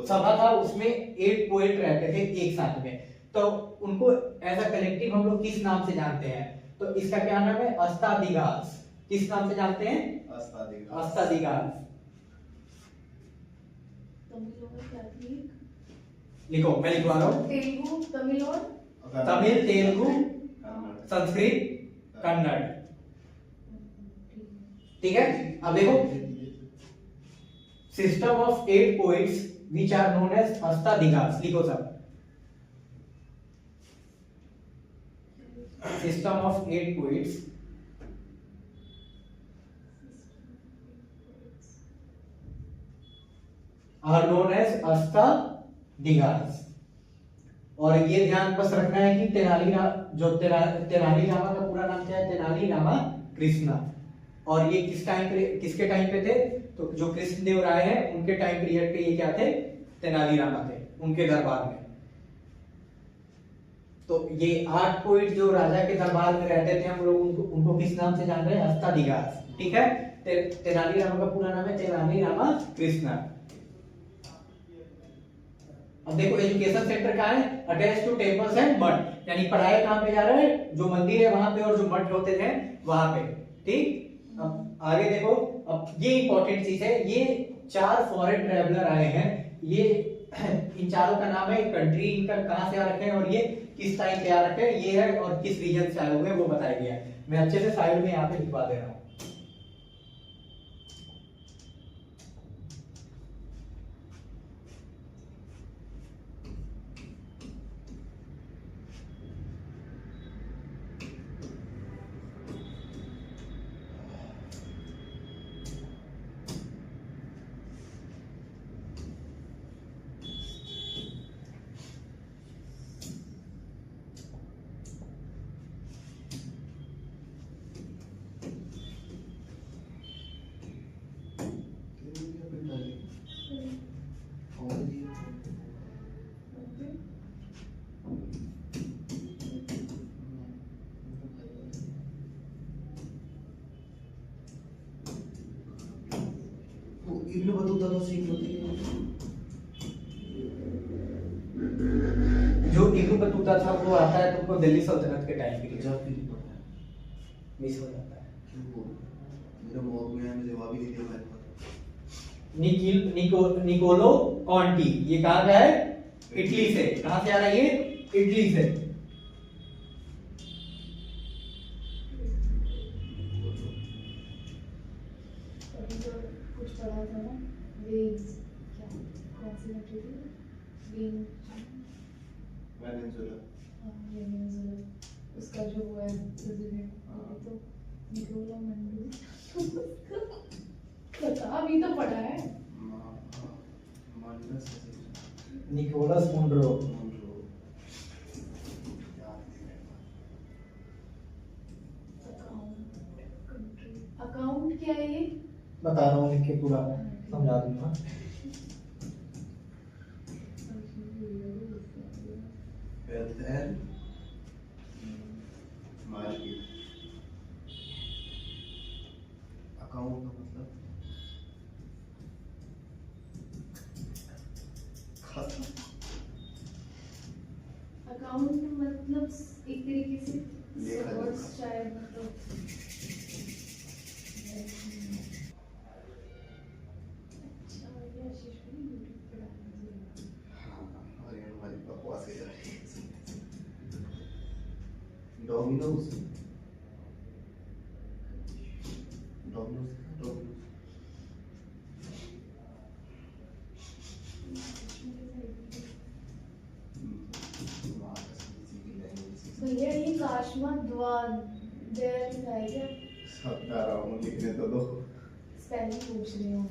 सभा था, उसमें 8 पोएट रहते थे एक साथ में, तो उनको एज अ कलेक्टिव हम लोग किस नाम से जानते हैं? तो इसका क्या नाम है, अष्टादिगास। किस नाम से जानते हैं? अष्टादिगास। तमिल और क्या थी? लिखो, मैं लिखवा रहा हूँ। तेलुगु, तमिल और तमिल, तेलुगु, संस्कृत, कन्नड़। ठीक है। अब देखो system of 8 poets which are known as Ashtadiggajas, लिखो सब। System of 8 poets are known as Ashtadiggajas. और ये ध्यान बस रखना है कि तेनालीरामा का पूरा नाम क्या है, तेनालीरामा कृष्णा। और ये किसके टाइम पे थे, तो जो कृष्णदेव राय है उनके टाइम पीरियड पे ये क्या थे, तेनालीरामा थे, उनके दरबार में। तो ये 8 पोइट जो राजा के दरबार में रहते थे, हम लोग उनको किस नाम से जान रहे हैं, अष्टादिगास। ठीक है, तेनालीरामा का पूरा नाम है तेनालीरामा कृष्णा। अब देखो एजुकेशन सेंटर कहाँ है, अटैच टू टेम्पल्स एंड मठ, यानी पढ़ाई कहाँ पे जा रहे हैं, जो मंदिर है वहां पे और जो मठ होते थे वहां पे। ठीक, अब आगे देखो, अब ये इंपॉर्टेंट चीज है, ये 4 फॉरेन ट्रैवलर आए हैं, ये इन चारों का नाम है, कंट्री इनका कहां से आ रखे हैं और ये किस टाइम पे आ रखे हैं, ये है और किस रीजन से आए हुए हैं वो बताया गया है। मैं अच्छे से साइड में यहाँ पे लिखवा दे रहा हूँ। इब्न बतूता तो सीख होती है। जो इब्न बतूता था वो आता है तुमको दिल्ली सल्तनत के टाइम पे, जब भी पढ़ा है मिस हो जाता है। क्यों बोल, मेरा मॉक में है, मुझे जवाब ही नहीं दे पाया। निकोलो कॉन्टी, ये कहाँ का है, इटली से। कहाँ से आ रहा है ये, इटली से। अभी जो कुछ पढ़ा था ना, वेव्स, क्या कौन सी कंट्री थी, वेनेजुएला। वेनेजुएला, उसका जो वो है प्रेसिडेंट, अभी तो निकोला मंडू पता, अभी तो पढ़ा है। Nicholas Munro. अकाउंट क्या है ये, बता रहा हूँ, लिख के पूरा समझा दूंगा। Wealth and market. अकाउंट का मतलब खाता। अकाउंट मतलब एक तरीके से लेखा जोखा। शायद मतलब अच्छा, ये आशीष भी यूट्यूब पे डालना चाहिए। हाँ, और ये हमारी बकवास है यार। Domino's, Domino's, Domino's. भैया ये काशमा द्वार जय लिखा है क्या, सब रहा हूँ, लिखने तो दो। स्पेलिंग पूछ रही हूँ।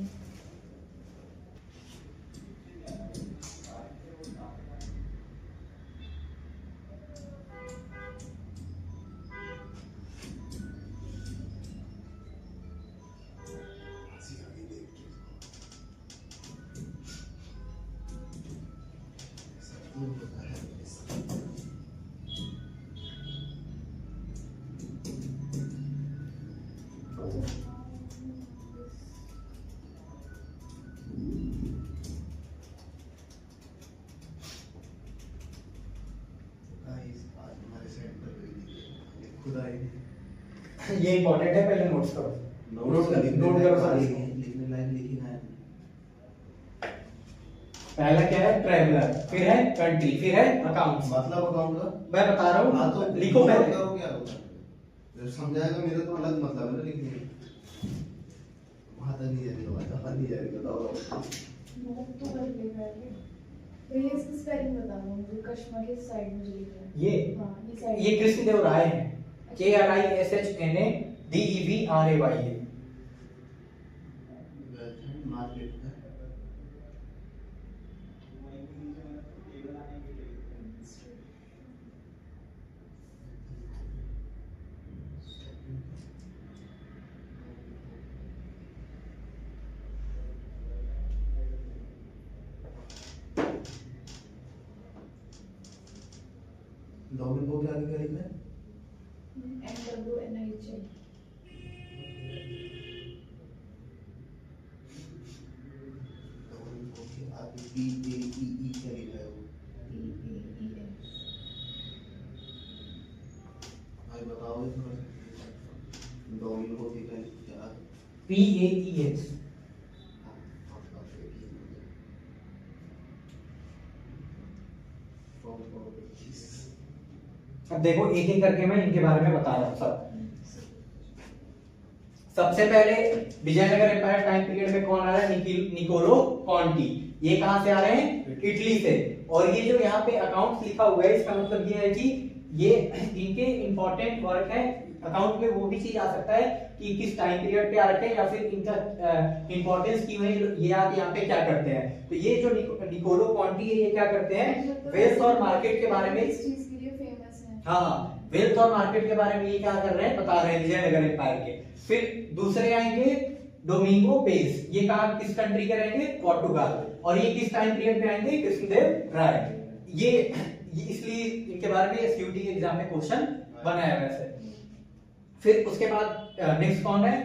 ये इंपॉर्टेंट है, पहले नोट्स करो, नोट करो सारी। लिखने लायक लिखी ना है। पहला क्या है, ट्रैवलर, फिर है कंट्री, फिर है अकाउंट्स। मतलब अकाउंट का मैं बता रहा हाँ, हूँ, तो लिखो पहले। करो क्या होगा, जब समझाएगा मेरा तो अलग मतलब है ना लिखने का। वहाँ तक नहीं जाएगा, वहाँ तक नहीं जाएगा, बताओ। नोट तो कर ले पहले। भैया इसकी स्पेलिंग बता दो मुझे, करिश्मा के साइड में चली गई। ये हाँ ये साइड। ये कृष्णदेव राय है, KRISHNADEVRAY। मार्केट में 2 मिनट हो गया, आगे क्या लिखना है? NWNIHL। आगे PAEE क्या लिखा है वो? PAEA। आगे बताओगे थोड़ा सा। 2 मिनट हो गया, क्या लिखा है? PAEH। अब देखो एक एक करके मैं इनके बारे में बता रहा हूँ सब। सबसे पहले विजयनगर एम्पायर टाइम पीरियड में कौन आ रहा है? निकोलो कॉन्टी। ये कहां से आ रहे हैं? इटली से। और ये जो यहाँ पे अकाउंट लिखा हुआ है, इसका मतलब ये है कि ये इनके इंपॉर्टेंट वर्क है। अकाउंट में वो भी चीज आ सकता है कि किस टाइम पीरियड पे आ रखे हैं या फिर इनका इंपॉर्टेंस की वजह ये आप यहाँ पे क्या करते हैं। तो ये जो निकोलो कॉन्टी है, ये क्या करते हैं? वेल्थ और मार्केट के बारे में, इस चीज के लिए फेमस है। हाँ वेल्थ और मार्केट के बारे में ये क्या कर रहे हैं? बता रहे हैं विजयनगर एम्पायर के। फिर दूसरे आएंगे डोमिंगो पेस। ये कहाँ किस कंट्री के रहेंगे? पोर्टुगाल। और ये किस टाइम पीरियड पे आएंगे? कृष्णदेव राय। ये इसलिए इनके बारे में एसक्यूटी के एग्जाम में क्वेश्चन बनाया वैसे। फिर उसके बाद नेक्स्ट कौन है?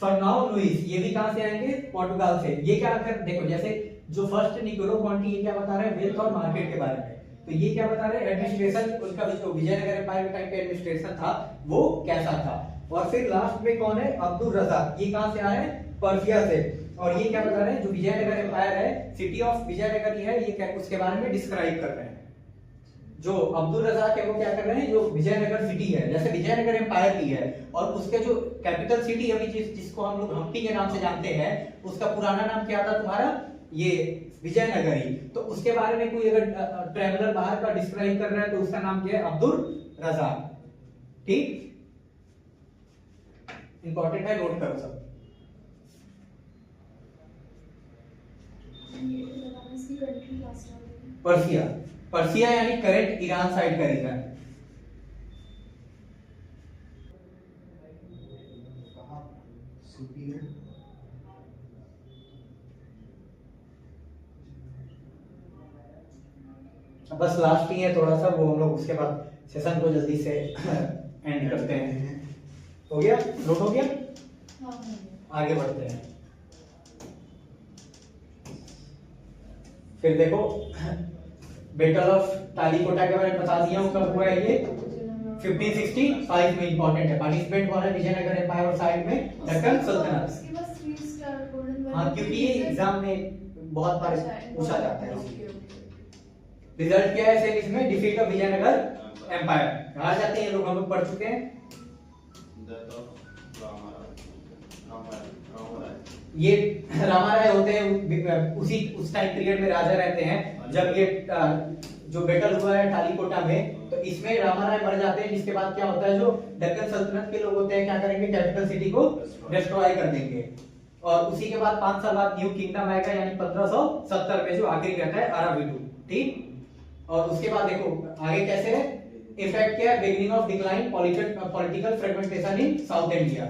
Fernao Luis. ये भी कहां से आएंगे? पोर्टुगाल से। ये क्या कर देखो, जैसे जो फर्स्ट निकोलो कॉन्टी, ये क्या बता रहे हैं? वेल्थ और मार्केट के बारे में। तो ये क्या बता रहे हैं? एडमिनिस्ट्रेशन उनका जो विजयनगर एम्पायर के टाइम पे एडमिनिस्ट्रेशन था वो कैसा था। और फिर लास्ट में कौन है? अब्दुल रज़ाक। ये कहां से आए हैं? पर्सिया से। और ये क्या बता रहे हैं? जो विजयनगर एम्पायर है, सिटी ऑफ विजयनगर है, ये क्या उसके बारे में डिस्क्राइब कर रहे हैं। जो अब्दुल रज़ाक है वो क्या कर रहे हैं? जो विजयनगर सिटी है, जैसे विजयनगर एम्पायर की है और उसके जो कैपिटल सिटी अभी जिसको हम लोग हम्पी के नाम से जानते हैं, उसका पुराना नाम क्या था तुम्हारा? ये विजयनगर ही। तो उसके बारे में कोई अगर ट्रैवलर बाहर का डिस्क्राइब कर रहा है तो उसका नाम क्या है? अब्दुल रज़ाक। ठीक, इंपॉर्टेंट है, नोट करो सब। ये बताना इसकी कंट्री लास्ट वाली। पर्सिया। पर्सिया यानी करेंट ईरान साइड का रीजन। कहाँ सिटी है? बस लास्ट ही है थोड़ा सा, वो हम लोग उसके बाद सेशन को जल्दी से एंड करते हैं। हो गया? नोट हो गया? हाँ हो गया। आगे बढ़ते हैं। फिर देखो बैटल ऑफ तालीकोटा के बारे में बता दिया हूं, कब हुआ है ये? 1565 में। इंपॉर्टेंट है। पार्टिसिपेंट कौन है? विजयनगर एम्पायर और साइड में दक्कन सल्तनत। उसके बाद 3 स्टार गोल्डन वाली। हाँ, क्योंकि ये एग्जाम में बहुत बार पूछा जाता है। ओके। रिजल्ट क्या है सेम इसमें? Defeat of Vijayanagara empire. हार जाते हैं ये लोग, हम लोग पढ़ चुके हैं। ये रामाराय होते हैं, उस टाइम पीरियड में राजा रहते हैं जब ये जो बैटल हुआ है तालीकोटा में। तो इसमें रामाराय मर जाते हैं, जिसके बाद क्या होता है? जो दक्कन सल्तनत के लोग होते हैं क्या करेंगे? कैपिटल सिटी को डिस्ट्रॉय कर देंगे। और उसी के बाद 5 साल बाद न्यू किंगडम आएगा, यानी 1570 में, जो आखिरी रहता है अराविडू। ठीक, और उसके बाद देखो आगे कैसे है? इफेक्ट क्या है? Beginning of decline, political fragmentation in south India.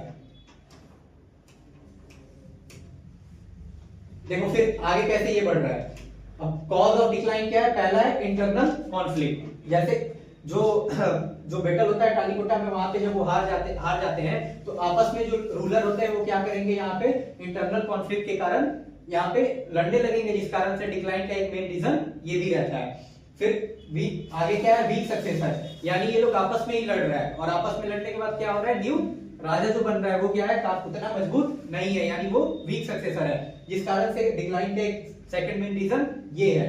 देखो फिर आगे कैसे ये बढ़ रहा है। अब कॉज ऑफ डिक्लाइन क्या है? पहला है इंटरनल कॉन्फ्लिक्ट। जैसे जो बैटल होता है तालीकोटा में, वहां पे जब वो हार जाते हैं तो आपस में जो रूलर होते हैं वो क्या करेंगे? यहाँ पे इंटरनल कॉन्फ्लिक्ट के कारण यहाँ पे लड़ने लगेंगे, जिस कारण से डिक्लाइन का एक मेन रीजन ये भी रहता है। फिर आगे क्या है? वीक सक्सेसर, यानी ये लोग आपस में ही लड़ रहा है और आपस में लड़ने के बाद क्या हो रहा है? न्यू राजा जो बन रहा है वो क्या है? उतना मजबूत नहीं है, यानी वो वीक सक्सेसर है, जिस कारण से डिक्लाइन का एक सेकंड मेन रीजन ये है।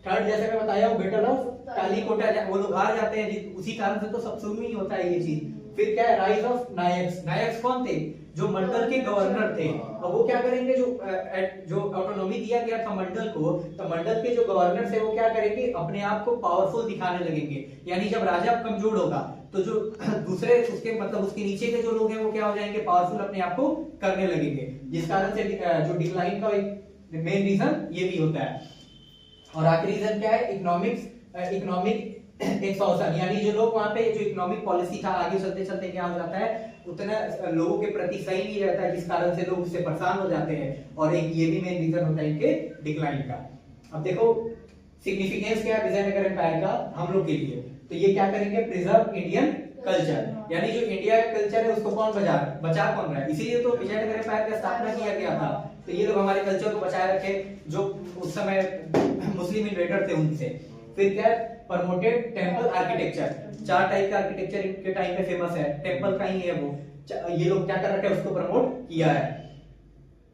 थर्ड, जैसे मैं बताया हूं, बैटल ऑफ तालीकोटा, वो लोग हार जाते हैं, उसी कारण से तो सब शुरू ही होता है ये चीज। फिर क्या है, राइज ऑफ नायक्स। नायक्स कौन थे, जो मंडल के गवर्नर थे। अब वो क्या करेंगे, जो ऑटोनॉमी दिया गया था मंडल को, तो मंडल के जो गवर्नर थे वो क्या करेंगे, अपने आप को पावरफुल दिखाने लगेंगे। यानी जब राजा कमजोर होगा तो जो दूसरे उसके मतलब उसके नीचे के जो लोग हैं वो क्या हो जाएंगे, पावरफुल अपने आप को करने लगेंगे। जिस कारण से जो डिक्लाइन का एक मेन रीजन ये भी होता है। और आखिरी रीजन क्या है, इकोनॉमिक एक्सॉशन, यानी जो लोग वहां पे जो इकोनॉमिक पॉलिसी था आगे चलते चलते क्या हो जाता है, उतना लोगों के प्रति सही नहीं रहता है, जिस कारण से लोग उससे परेशान हो जाते हैं। और एक ये भी मेन रीजन होता है इनके डिक्लाइन का। अब देखो सिग्निफिकेंस क्या है विजयनगर एम्पायर का हम लोग के लिए, तो ये क्या करेंगे, प्रिजर्व इंडियन कल्चर, यानी जो इंडिया का कल्चर है उसको कौन बचा कौन रहा है, इसीलिए तो विजयनगर एम्पायर का स्थापना किया गया था। तो ये लोग हमारे कल्चर को बचाए रखे, जो उस समय मुस्लिम इन्वेडर थे उनसे। फिर क्या है, प्रमोटेड टेंपल आर्किटेक्चर, 4 टाइप का आर्किटेक्चर इनके टाइम पे फेमस है, टेंपल का ही है वो। ये लोग क्या कर रखे हैं, उसको प्रमोट किया है।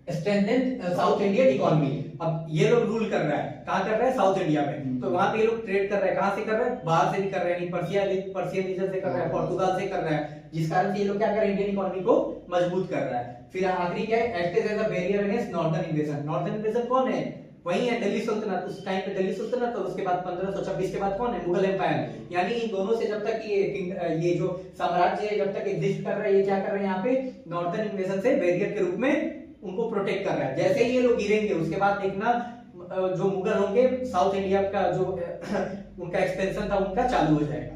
स्ट्रेंथन साउथ इंडियन इकोनॉमी, अब ये लोग रूल कर रहा है, कहां कर रहा है, साउथ इंडिया में। तो वहां पे ये लोग ट्रेड कर रहा है, कहां से कर रहा है, बाहर से भी कर रहा है, पर्शियन रीजन से कर रहा है, पोर्तुगाल से कर रहा है, जिस कारण से ये लोग क्या कर रहे हैं, इंडियन इकोनॉमी को मजबूत कर रहा है। फिर आखिरी क्या है, act as a barrier against northern invasion. Northern invasion कौन है, वही है दिल्ली सुल्तनत, उस टाइम पे दिल्ली सुल्तनत, और उसके बाद 1526 के बाद कौन है, मुगल एम्पायर। यानी इन दोनों से जब तक ये जो साम्राज्य है जब तक एग्जिस्ट कर रहा है, ये क्या कर रहे हैं यहाँ पे, नॉर्दर्न इन्वेजन से बैरियर के रूप में उनको प्रोटेक्ट कर रहा है। जैसे ही ये लोग गिरेंगे उसके बाद देखना जो मुगल होंगे, साउथ इंडिया का जो उनका एक्सपेंशन था उनका चालू हो जाएगा।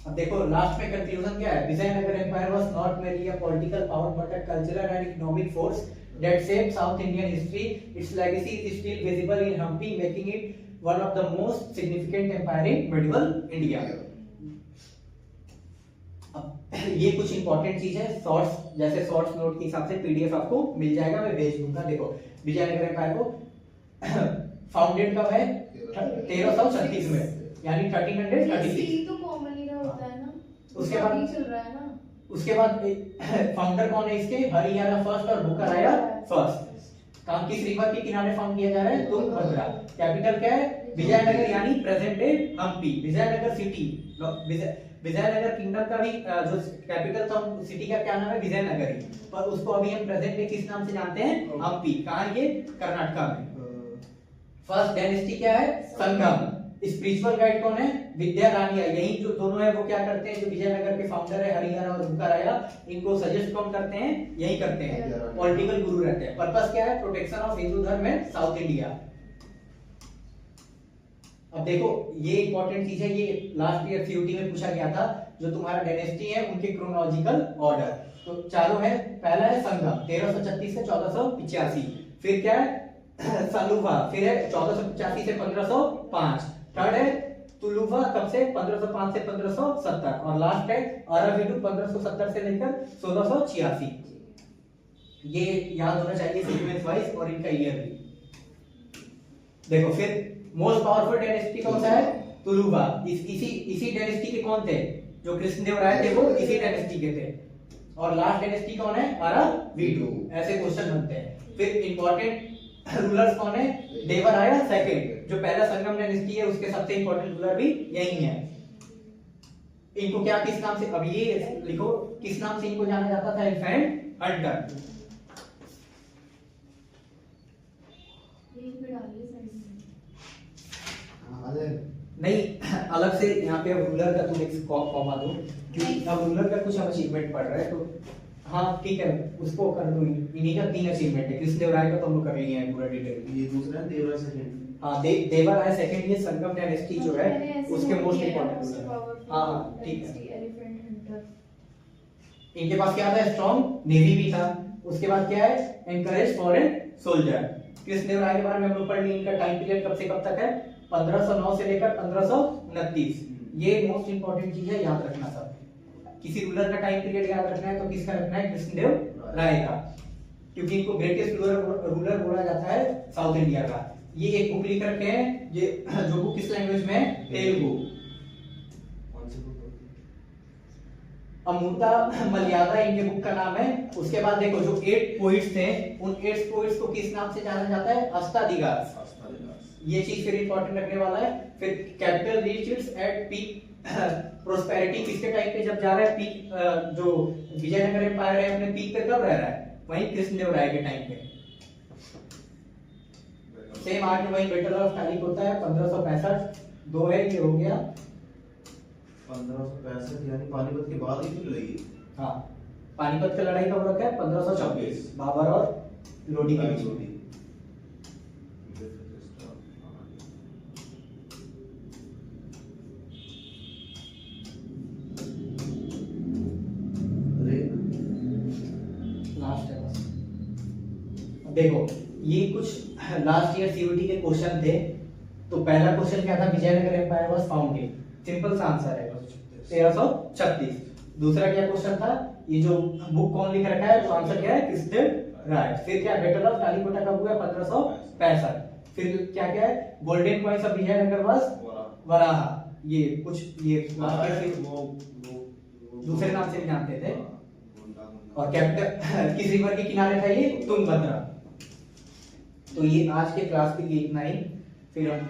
अब देखो लास्ट में कंक्लूजन क्या है, Vijayanagara empire was not merely a political power but a cultural and economic force that shaped South Indian history. Its legacy is still visible in Hampi, making it one of the most significant empire in medieval India. ये कुछ important चीज है, shorts जैसे shorts note के हिसाब से PDF आपको मिल जाएगा, मैं भेज दूंगा। देखो विजयनगर एम्पायर को फाउंडेड कब है, 1336 में, यानी 1336। तो कॉमन ही होता है ना, उसके बाद चल रहा है ना। उसके बाद फाउंडर कौन है इसके, हरियाणा फर्स्ट और बुकराया फर्स्ट। काम किस रिवर के किनारे फाउंड किया जा रहा है, तुंगभद्रा। कैपिटल क्या है, विजयनगर, यानी present day Hampi. Vijayanagara city, Vijayanagara kingdom का भी जो कैपिटल था सिटी का क्या नाम है, विजयनगर ही, पर उसको अभी हम प्रेजेंट डे किस नाम से जानते हैं, हम्पी। कहां, ये कर्नाटका में। फर्स्ट डायनेस्टी क्या है, संगम। स्पिरिचुअल गाइड कौन है, विद्या रानिया। यही जो दोनों है वो क्या करते हैं, जो विजयनगर के फाउंडर है हरियाणा और बुकराया, इनको सजेस्ट कौन करते हैं, यही करते हैं, पॉलिटिकल गुरु रहते हैं। पर्पस क्या है, प्रोटेक्शन ऑफ हिंदू धर्म एंड साउथ इंडिया। अब देखो ये इंपॉर्टेंट चीज है, ये लास्ट ईयर सीयूटी में पूछा गया था, जो तुम्हारा डायनेस्टी है उनके क्रोनोलॉजिकल ऑर्डर। तो चारों है, पहला है संगम 1336 से 1485, फिर क्या है सलुवा, फिर है 1485 से 1505, थर्ड है तुलुवा कब से 1505 से 1570, और लास्ट है अराविडु 1570 से लेकर 1686। ये याद होना चाहिए सीक्वेंस वाइज और इनका ईयर भी। देखो फिर मोस्ट पावरफुल डायनेस्टी कौन सा है, तुलुवा। इसी डायनेस्टी के कौन थे, जो कृष्णदेवराय थे वो इसी डायनेस्टी के थे। और लास्ट डायनेस्टी कौन है, अराविडु। ऐसे क्वेश्चन बनते हैं। फिर इंपॉर्टेंट रूलर्स कौन है, देवराया सेकंड, जो पहला संगम डायनेस्टी है उसके सबसे इंपॉर्टेंट रूलर भी यही है। इनको क्या किस नाम से, अब ये लिखो किस नाम से इनको जाना जाता था, एलिफेंट हंटर। नहीं अलग से यहाँ पे रूलर का तुम एक कॉमा दो, क्योंकि अब रूलर का कुछ अचीवमेंट पड़ रहा है, तो हाँ ठीक है उसको कर दो। इन्हीं का 3 अचीवमेंट है, कृष्णदेवराय का तो हम लोग कर लिए हैं पूरा डिटेल। ये दूसरा है देवराय सेकंड। हाँ देवराय सेकंड, ये संगम डायनेस्टी जो है उसके मोस्ट इंपॉर्टेंट। हाँ ठीक है। इनके पास क्या था, स्ट्रॉन्ग नेवी भी था। उसके बाद क्या है, एनकरेज फॉरेन सोल्जर। कृष्णदेवराय के बारे में हम लोग पढ़ लिए, इनका टाइम पीरियड कब से कब तक है, 1509 से लेकर 1529। ये मोस्ट इंपॉर्टेंट चीज है, याद रखना सब। किसी रूलर का टाइम पीरियड याद रखना है तो किसका रखना है, कृष्णदेव राय का, क्योंकि इनको ग्रेटेस्ट रूलर बोला जाता है साउथ इंडिया का। ये एक बुक लिख रखे हैं, ये जो बुक किस लैंग्वेज में है, तेलुगु। अमृता मलयादा इनके बुक का नाम है। उसके बाद देखो जो 8 पोइट्स थे, उन 8 पोइट्स को किस नाम से जाना जाता है, अष्टादिगार। ये चीज फिर इंपॉर्टेंट रखने वाला है। फिर capital reach its at peak prosperity किसके टाइम पे जब जा रहा है पीक, जो विजयनगर एम्पायर है अपने पीक पे कब रह रहा है, वहीं कृष्णदेवराय के टाइम पे। सेम आगे वही बैटल ऑफ टालिक होता है 1565, 2 है ये हो गया 1565 यानी पानीपत के बाद ही तो लड़ी। हाँ, पानीपत की लड़ाई कब रखा है 1526, बाबर और लोडी के बीच में। लास्ट है बस। अब देखो ये कुछ लास्ट ईयर सीयूटी के क्वेश्चन थे। तो पहला क्वेश्चन क्या था, Vijayanagara empire was founded, simple सा आंसर है 1336। दूसरा क्या क्वेश्चन था, ये जो बुक कौन लिख रखा है, तो आंसर क्या है कृष्णदेवराय। फिर क्या बैटल ऑफ तालिकोटा कब हुआ 1565। फिर क्या क्या है, golden coins of Vijayanagara was varaha, ये कुछ ये दूसरे नाम से भी जानते थे। और कैपिटल किस रिवर के किनारे था ये, तुंगभद्रा। तो ये आज के क्लास के लिए इतना ही, फिर हम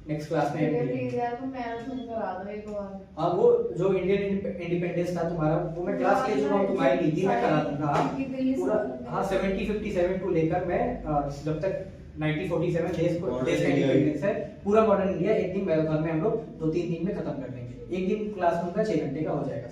नेक्स्ट क्लास में प्लीज यार तुम मैराथन करा दो एक बार। हाँ, वो जो इंडियन इंडिपेंडेंस था तुम्हारा, वो मैं क्लास ले चुका हूँ, तुम्हारी ली थी, मैं करा दूंगा। हाँ पूरा, हाँ 70-57 को लेकर मैं जब तक 1947 देश का इंडिपेंडेंस है, पूरा मॉडर्न इंडिया एक दिन मैराथन में हम लोग 2-3 दिन में खत्म कर देंगे। एक दिन क्लास रूम का 6 घंटे का हो जाएगा।